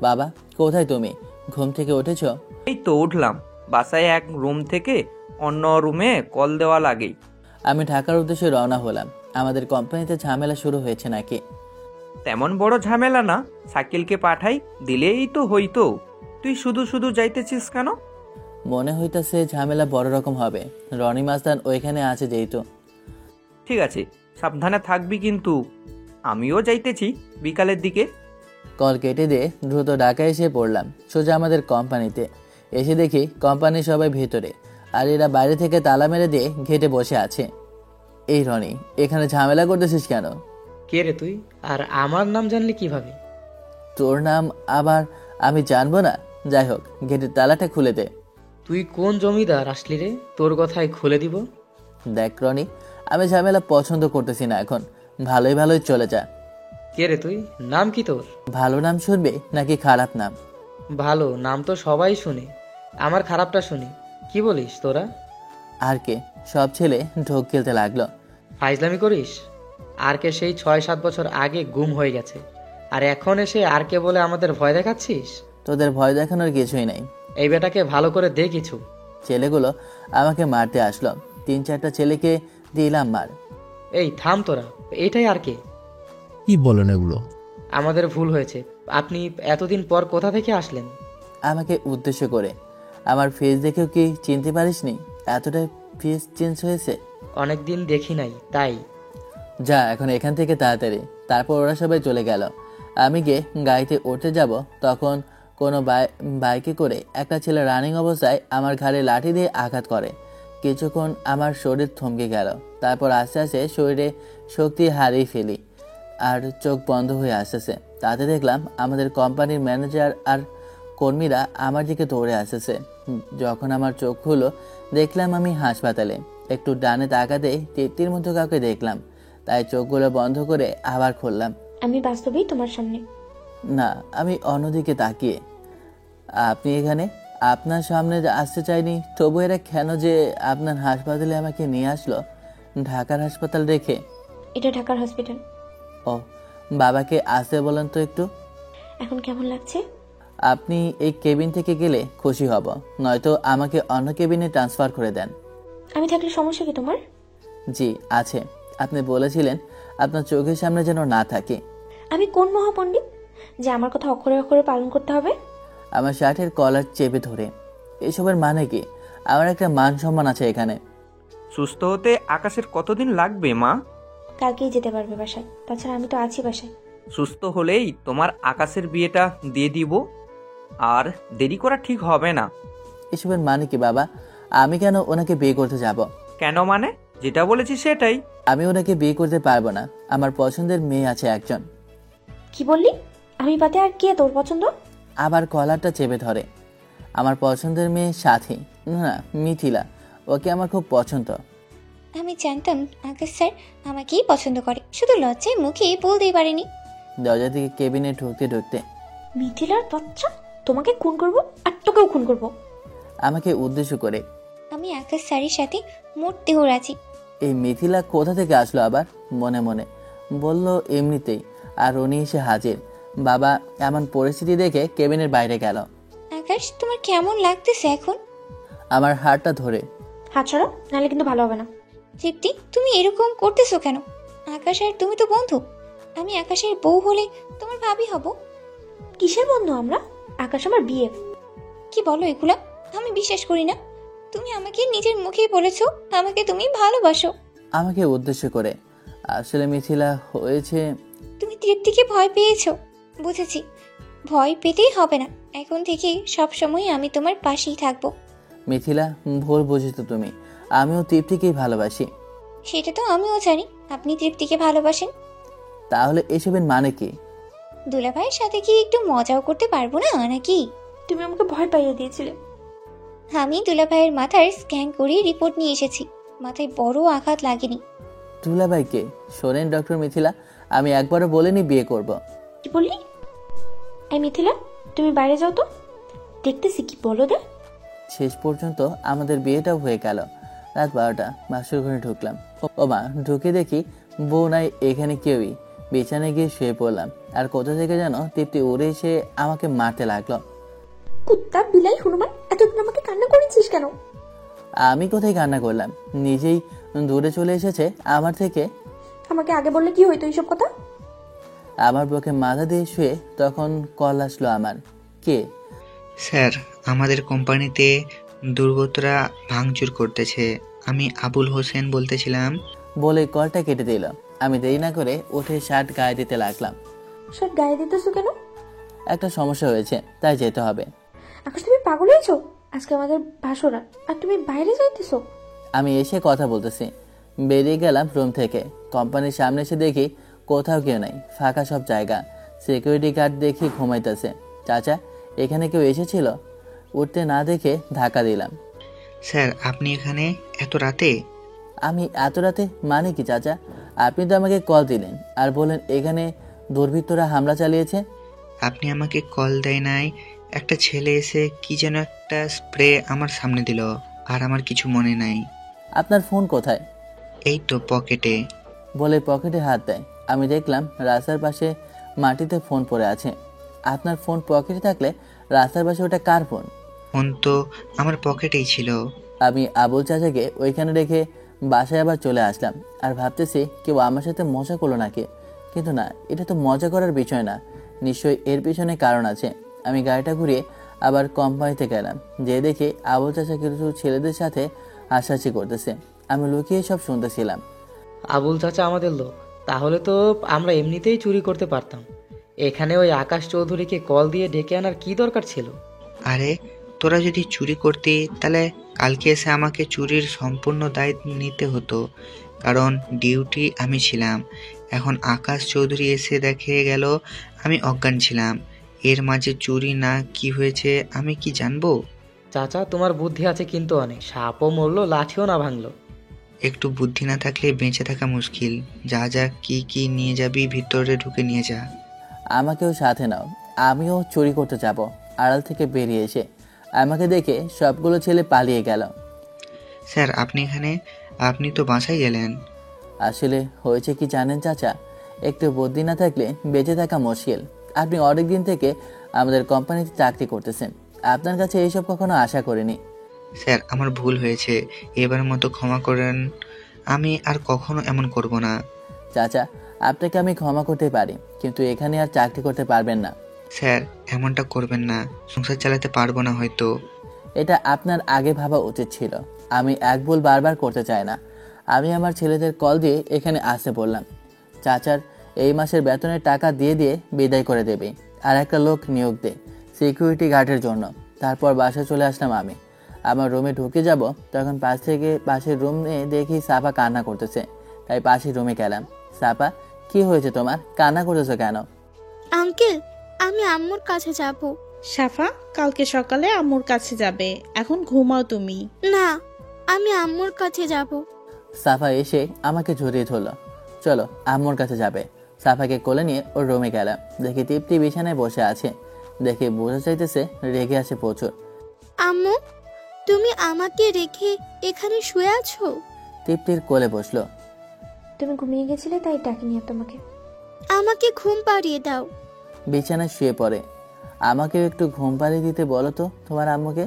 [SPEAKER 1] বাবা, কোথায় তুমি? ঘুম থেকে উঠেছ?
[SPEAKER 11] এই তো উঠলাম, বাসায় এক রুম থেকে অন্য রুমে কল দেওয়া লাগেই।
[SPEAKER 1] আমি ঢাকার উদ্দেশ্যে রওনা হলাম। আমাদের কোম্পানিতে ঝামেলা শুরু হয়েছে নাকি?
[SPEAKER 11] তেমন বড় ঝামেলা না, শাকিলকে পাঠাই দিলেই তো হইতো। তুই শুধু শুধু যাইতেছিস কেন?
[SPEAKER 1] মনে হইতাছে ঝামেলা বড় রকম হবে, রনি মাস্তান ওইখানে আছে যেহেতু।
[SPEAKER 11] ঠিক আছে, সাবধানে থাকবি কিন্তু। আমিও যাইতেছি বিকালের দিকে।
[SPEAKER 1] কল কেটে দিয়ে দ্রুত ঢাকা এসে পড়লাম সোজা আমাদের কোম্পানিতে। এসে দেখি কোম্পানির সবাই ভেতরে, আর এরা বাইরে থেকে তালা মেরে দিয়ে ঘেটে বসে আছে। এই রনি, এখানে ঝামেলা করতেছিস কেন?
[SPEAKER 10] কে রে তুই, আর আমার নাম জানলি কিভাবে?
[SPEAKER 1] তোর নাম আবার আমি জানবো না? যাই হোক, গেটের তালাটা খুলে দে।
[SPEAKER 10] তুই কোন জমিদার আসলি রে, তোর কথাই খুলে দিব?
[SPEAKER 1] দেখ রনি, আমি ঝামেলা পছন্দ করতেছি না এখন, ভালোই ভালোই চলে যা।
[SPEAKER 10] কে রে তুই, নাম কি তোর?
[SPEAKER 1] ভালো নাম শুনবে নাকি খারাপ নাম?
[SPEAKER 10] ভালো নাম তো সবাই শুনে, আমার খারাপটা শুনি। কি বলিস তোরা?
[SPEAKER 1] আর কে? সব ছেলে ঢোক গেলতে লাগলো।
[SPEAKER 10] ফাইজলামি করিস? আর কে সেই 6-7 বছর আগে গুম হয়ে গেছে, আর এখন এসে আর কে বলে আমাদের ভয় দেখাচ্ছিস?
[SPEAKER 1] তোদের ভয় দেখানোর কিছুই নাই।
[SPEAKER 10] এই বেটাকে ভালো করে দে কিছু।
[SPEAKER 1] ছেলেগুলো আমাকে মারতে আসলো, 3-4টা ছেলেকে দিলাম মার।
[SPEAKER 10] এই থাম তোরা, এইটাই আর কে?
[SPEAKER 6] কি বলেন এগুলো?
[SPEAKER 10] আমাদের ভুল হয়েছে। আপনি এতদিন পর কোথা থেকে আসলেন?
[SPEAKER 1] আমাকে উদ্দেশ্য করে। আমার ফেস দেখেও কি চিনতে পারিসনি? এতটাই ফেস চেঞ্জ হয়েছে?
[SPEAKER 10] অনেক দিন দেখি নাই তাই।
[SPEAKER 1] যা এখন এখান থেকে তাড়াতাড়ি। তারপর ওরা সবাই চলে গেল। আমি গিয়ে গাড়িতে উঠতে যাব, তখন কোনো বাইকে করে একটা ছেলে রানিং অবস্থায় আমার ঘাড়ে লাঠি দিয়ে আঘাত করে। কিছুক্ষণ আমার শরীর থমকে গেল, তারপর আস্তে আস্তে শরীরে শক্তি হারিয়ে ফেলি আর চোখ বন্ধ হয়ে আসতেছে। তাতে দেখলাম আমাদের কোম্পানির ম্যানেজার আর কর্মীরা আমার দিকে দৌড়ে আসতেছে। যখন আমার চোখ খুলো দেখলাম আমি হাসপাতালে। একটু ডানে তাকাতে তৃপ্তির মতো কাউকে দেখলাম, তাই চোখগুলো বন্ধ করে আবার খুললাম।
[SPEAKER 4] আমি বাস্তবেই তোমার সামনে।
[SPEAKER 1] না, আমি অন্যদিকে তাকিয়ে। আপনি এখানে? আপনার সামনে আসতে চাইনি, তবু এরা কেন যে আপনার হাসপাতালে আমাকে নিয়ে আসলো? ঢাকার হাসপাতাল রেখে?
[SPEAKER 4] এটা ঢাকার হসপিটাল।
[SPEAKER 1] ও, বাবাকে আসতে বলেন তো একটু।
[SPEAKER 4] এখন কেমন লাগছে?
[SPEAKER 1] আপনি এই কেবিন থেকে গেলে খুশি হব, নয়তো আমাকে অন্য কেবিনে ট্রান্সফার করে দেন।
[SPEAKER 4] আমি থাকলে সমস্যা কি তোমার?
[SPEAKER 1] জি আছে, আপনি বলেছিলেন আপনার চোখের সামনে যেন না থাকে।
[SPEAKER 4] আমি কোন মহাপণ্ডিত যে আমার কথা অক্ষরে অক্ষরে পালন করতে হবে?
[SPEAKER 1] আমার শার্টের কলার চেপে ধরে। এসবের মানে কি? আমার একটা মান সম্মান আছে এখানে।
[SPEAKER 11] সুস্থ হতে আকাশের কতদিন লাগবে মা?
[SPEAKER 4] কালকেই যেতে পারবে বাসায়, তাছাড়া আমি তো আছি বাসায়।
[SPEAKER 11] সুস্থ হলেই তোমার আকাশের বিয়েটা দিয়ে দিব, আর দেরি করা ঠিক হবে না।
[SPEAKER 1] এসবের মানে কি বাবা? আমি কেন ওনাকে বিয়ে করতে যাব?
[SPEAKER 11] কেন মানে? যেটা বলেছি সেটাই।
[SPEAKER 1] আমি ওনাকে বিয়ে করতে পারবো না, আমার পছন্দের মেয়ে আছে একজন।
[SPEAKER 4] কি বললি? আমি বাদে আর কে তোর পছন্দ?
[SPEAKER 1] আবার কলারটা চেপে ধরে। আমার পছন্দের মেয়ে সাথী, না মিথিলা, ওকে আমার খুব পছন্দ।
[SPEAKER 14] আমি জানতাম আকাশ স্যার আমাকেই পছন্দ করে, শুধু লজ্জায় মুখে বলতেই পারিনি।
[SPEAKER 1] দরজা থেকে কেবিনে ঢুকতে ঢুকতে,
[SPEAKER 4] মিথিলার বাচ্চা, তোমাকে খুন করব আর তোকেও খুন করব।
[SPEAKER 1] আমাকে উদ্দেশ্য করে,
[SPEAKER 14] আমি আকাশ স্যারের সাথে মরতেও রাজি।
[SPEAKER 1] এই মিথিলা কোথা থেকে আসলো আবার? মনে মনে বলল এমনিতেই, আর উনি এসে হাজির। বাবা এমন পরিস্থিতি দেখে কেবিনের বাইরে গেল।
[SPEAKER 14] আকাশ তোমার কেমন লাগতেছে এখন?
[SPEAKER 1] আমার হাতটা ধরে,
[SPEAKER 4] হাত ছাড়ো, নাহলে কিন্তু ভালো হবে না।
[SPEAKER 14] তৃপ্তি, তুমি এরকম করতেছো কেন? আকাশ আর তুমি তো বন্ধু। আমি আকাশের বউ হলে তোমার ভাবি হব।
[SPEAKER 4] কিসের বন্ধু আমরা? আকাশ আমার বিয়ে।
[SPEAKER 14] কি বলো এগুলা? আমি বিশ্বাস করি না। তুমি আমাকে নিজের মুখেই বলেছো আমাকে তুমি ভালোবাসো।
[SPEAKER 1] আমাকে উদ্দেশ্য করে, আসলে মিথিলা হয়েছে।
[SPEAKER 14] তুমি তৃপ্তিকে ভয় পেয়েছো, বুঝেছি। ভয় পেতেই হবে না, এখন থেকে সব সময় আমি তোমার পাশেই থাকবো।
[SPEAKER 1] মিথিলা, ভুল বুঝেছো তুমি, আমিও তৃপ্তিকেই ভালোবাসি।
[SPEAKER 14] সেটা তো আমিও জানি আপনি তৃপ্তিকে ভালোবাসেন।
[SPEAKER 1] তাহলে এসবের মানে কি?
[SPEAKER 14] দুলাভাইয়ের সাথে কি একটু মজাও করতে পারবো না নাকি?
[SPEAKER 4] তুমি আমাকে ভয় পাইয়ে দিয়েছিলে।
[SPEAKER 14] আমি দুলাভাইয়ের মাথার স্ক্যান করে রিপোর্ট নিয়ে এসেছি, মাথায় বড় আঘাত লাগেনি।
[SPEAKER 1] দুলাভাইকে? শোনেন ডক্টর মিথিলা, আমি একবারও বলিনি বিয়ে করব।
[SPEAKER 4] কি বললি? এই মিথিলা, তুমি বাইরে যাও তো, দেখতেছি কি বলো দে।
[SPEAKER 1] শেষ পর্যন্ত আমাদের বিয়েটাও হয়ে গেল। রাত 12টা, বাসর ঘরে ঢুকলাম। ও মা, ঢুকে দেখি বউ নাই এখানে কেউই। বিছানায় গিয়ে শুয়ে পড়লাম, আর কোথা থেকে যেন তৃপ্তি উড়ে এসে আমাকে মারতে লাগলো।
[SPEAKER 4] কুত্তা, বিলাই, হনুমান, এতদিন আমাকে কান্না করেছিস কেন?
[SPEAKER 1] আমি কোথায় কান্না করলাম? নিজেই দূরে চলে এসেছে আমার থেকে।
[SPEAKER 4] আমাকে আগে বললে কি হইতো এইসব কথা?
[SPEAKER 1] আমার বুকে মাথা দিয়ে শুয়ে তখন কল আসলো আমার। কে?
[SPEAKER 9] স্যার, আমাদের কোম্পানিতে দুর্গতরা ভাঙচুর করতেছে। আমি আবুল হোসেন বলতেছিলাম।
[SPEAKER 1] বলে কলটা কেটে দিল। আমি দেরি না করে উঠে শার্ট গায়ে দিতে লাগলাম।
[SPEAKER 4] শার্ট গায়ে দিতেছো কেন?
[SPEAKER 1] একটা সমস্যা হয়েছে, তাই যেতে হবে।
[SPEAKER 4] আকাশ, তুমি পাগল হয়েছো? আজকে আমাদের ভাসরা, আর তুমি বাইরে যাইতেছো?
[SPEAKER 1] আমি এসে কথা বলতেছি। বেরিয়ে গেলাম রুম থেকে। কোম্পানির সামনে এসে দেখি কোথাও কেউ নাই, ফাঁকা সব জায়গা। সিকিউরিটি গার্ড দেখি ঘুমাইতেছে। চাচা, এখানে কেউ এসেছিল? উঠতে না দেখে ধাক্কা দিলাম।
[SPEAKER 9] স্যার, আপনি এখানে এত রাতে?
[SPEAKER 1] আমি এত রাতে মানে কি চাচা? আপনি তো আমাকে কল দিলেন আর বললেন এখানে দুর্বৃত্তরা হামলা চালিয়েছে।
[SPEAKER 9] আপনি আমাকে কল দেয় নাই, একটা ছেলে এসে কি যেন একটা স্প্রে আমার সামনে দিল, আর আমার কিছু মনে নাই।
[SPEAKER 1] আপনার ফোন কোথায়?
[SPEAKER 9] এই তো পকেটে।
[SPEAKER 1] বলে পকেটে হাত দেয়। আমি দেখলাম রাস্তার পাশে মাটিতে ফোন পড়ে আছে। আপনার ফোন পকেটে থাকলে রাস্তার পাশে ওটা কার ফোন?
[SPEAKER 9] ফোন তো আমার পকেটেই ছিল।
[SPEAKER 1] আমি আবুল চাচাকে ওইখানে রেখে বাসায় আবার চলে আসলাম, আর ভাবতেছি কেউ আমার সাথে মজা করলো নাকি। কিন্তু না, এটা তো মজা করার বিষয় না, নিশ্চয়ই এর পিছনে কারণ আছে। আমি গাড়িটা ঘুরিয়ে আবার কোম্পানিতে গেলাম, যে দেখি আবুল চাচা কিছু ছেলেদের সাথে হাসাহাসি করতেছে। আমি লুকিয়ে সব শুনতেছিলাম।
[SPEAKER 10] আবুল চাচা আমাদের লোক, তাহলে তো আমরা এমনিতেই চুরি করতে পারতাম। এখানে ওই আকাশ চৌধুরীকে কল দিয়ে ডেকে আনার কি দরকার ছিল?
[SPEAKER 9] আরে তোরা যদি চুরি করতি তাহলে কালকে এসে আমাকে চুরির সম্পূর্ণ দায়িত্ব নিতে হতো, কারণ ডিউটি আমি ছিলাম। এখন আকাশ চৌধুরী এসে দেখে গেল আমি অজ্ঞান ছিলাম, এর মাঝে চুরি না কি হয়েছে আমি কি জানবো?
[SPEAKER 10] চাচা তোমার বুদ্ধি আছে কিন্তু অনেক, সাপও মরলো লাঠিও না ভাঙলো।
[SPEAKER 9] একটু বুদ্ধি না থাকলে বেঁচে থাকা মুশকিল। যা যা কি কি নিয়ে যাবি ভিতরে ঢুকে নিয়ে যা।
[SPEAKER 1] আমাকেও সাথে নাও, আমিও চুরি করতে যাব। আড়াল থেকে বেরিয়ে এসে আমাকে দেখে সবগুলো ছেলে পালিয়ে গেল।
[SPEAKER 9] স্যার আপনি এখানে? আপনি তো বাসায় গেলেন।
[SPEAKER 1] আসলে হয়েছে কি জানেন চাচা, একটু বুদ্ধি না থাকলে বেঁচে থাকা মুশকিল। আপনি অনেক দিন থেকে আমাদের কোম্পানিতে চাকরি করতেছেন, আপনার কাছে এইসব কখনো আশা করিনি।
[SPEAKER 9] স্যার আমার ভুল হয়েছে, এবার মতো ক্ষমা করেন, আমি আর কখনো এমন করব না।
[SPEAKER 1] চাচা আপনাকে আমি ক্ষমা করতে পারি, কিন্তু এখানে আর চাকরি করতে পারবেন না।
[SPEAKER 9] স্যার এমনটা করবেন না, সংসার চালাতে পারবো না হয়তো।
[SPEAKER 1] এটা আপনার আগে ভাবা উচিত ছিল। আমি এক ভুল বারবার করতে চাই না। আমি আমার ছেলেদের কল দিয়ে এখানে আসতে বললাম। চাচার এই মাসের বেতনের টাকা দিয়ে দিয়ে বিদায় করে দেবে, আর একটা লোক নিয়োগ দে সিকিউরিটি গার্ডের জন্য। তারপর বাসায় চলে আসলাম। আমি আমার রুমে ঢুকে যাব, তখন পাশের রুমে দেখি সাফা কান্না করতেছে, তাই পাশের রুমে গেলাম। সাফা, কি হয়েছে তোমার, কান্না করতেছো কেন?
[SPEAKER 13] আঙ্কেল, আমি আম্মুর কাছে যাব।
[SPEAKER 7] সাফা, কালকে সকালে আম্মুর কাছে যাবে, এখন ঘুমাও তুমি।
[SPEAKER 13] না, আমি আম্মুর কাছে যাব।
[SPEAKER 1] সাফা এসে আমাকে জড়িয়ে ধরল। চলো আম্মুর কাছে যাবে। সাফাকে কোলে নিয়ে ওর রুমে গেলাম। দেখি তৃপ্তি বিছানায় বসে আছে, দেখে বোঝা চাইতেছে রেগে আছে প্রচুর।
[SPEAKER 13] আম্মু, তুমি আমাকে রেখে এখানে শুয়ে আছো?
[SPEAKER 1] তৃপ্তির কোলে বসলো।
[SPEAKER 4] তুমি ঘুমিয়ে গেছিলে তাই ডাকিনি আর তোমাকে।
[SPEAKER 13] আমাকে ঘুম পাড়িয়ে দাও।
[SPEAKER 1] বিছানায় শুয়ে পড়ে। আমাকেও একটু ঘুম পাড়িয়ে দিতে বলো তো তোমার আম্মুকে।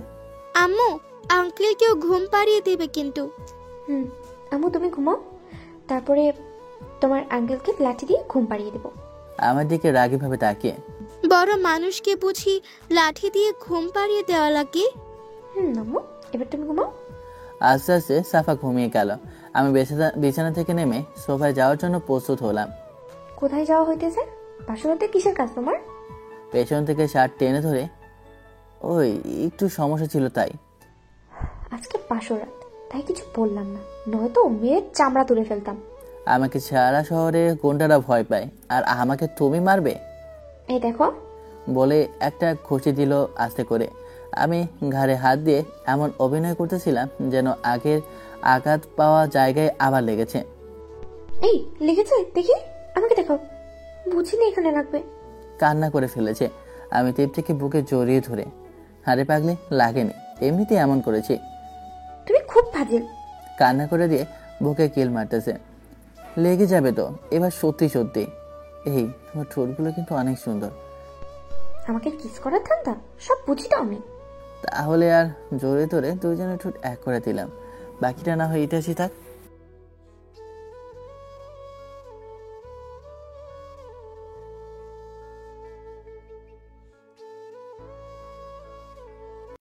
[SPEAKER 13] আম্মু, আঙ্কেলকেও ঘুম পাড়িয়ে দেবে কিন্তু।
[SPEAKER 4] আম্মু তুমি ঘুমাও, তারপরে তোমার আঙ্কেলকে লাঠি দিয়ে ঘুম পাড়িয়ে দেবো।
[SPEAKER 1] আমার দিকে রাগীভাবে তাকিয়ে।
[SPEAKER 13] বড় মানুষকে বুঝি লাঠি দিয়ে ঘুম পাড়িয়ে দেওয়া লাগে?
[SPEAKER 4] আম্মু এবার তুমি ঘুমাও।
[SPEAKER 1] আস্তে আস্তে সাফা ঘুমিয়ে গেল। আমি বিছানা থেকে নেমে সোফায় যাওয়ার জন্য প্রস্তুত হলাম।
[SPEAKER 4] কোথায় যাওয়া হইতেছে? বাসরাতে কিসের কাজ তোমার?
[SPEAKER 1] পেছন থেকে শার্ট টেনে ধরে, ওই একটু সমস্যা ছিল তাই।
[SPEAKER 4] আজকে বাসরাত, তাই কিছু বললাম না, নয়তো মেয়ের চামড়া তুলে ফেলতাম।
[SPEAKER 1] আমাকে সারা শহরে গুন্ডারা ভয় পায়, আর আমাকে তুমি মারবে?
[SPEAKER 4] এই দেখো
[SPEAKER 1] বলে একটা খুশি দিল আস্তে করে। আমি ঘাড়ে হাত দিয়ে এমন অভিনয় করতেছিলাম যেন আগের আঘাত পাওয়া জায়গায় আবার লেগেছে।
[SPEAKER 4] এই লেগেছে দেখি, আমাকে দেখাও। বুঝিনি এখানে লাগবে।
[SPEAKER 1] কান্না করে ফেলেছে। আমি তৃপ্তিকে বুকে জড়িয়ে ধরে, আরে পাগলি লাগেনি, এমনিতে এমন করেছি।
[SPEAKER 4] তুমি খুব ফাজিল।
[SPEAKER 1] কান্না করে দিয়ে বুকে কিল মারতেছে। লেগে যাবে তো এবার, সত্যি সত্যি। এই তোমার ঠোঁটগুলো কিন্তু অনেক সুন্দর।
[SPEAKER 4] আমাকে কিস করার ধান্দা সব বুঝি তো আমি।
[SPEAKER 1] তাহলে আর জোরে ধরে দুজনের ঠোঁট এক করে দিলাম, বাকিটা না হয় ইতিহাসই থাক।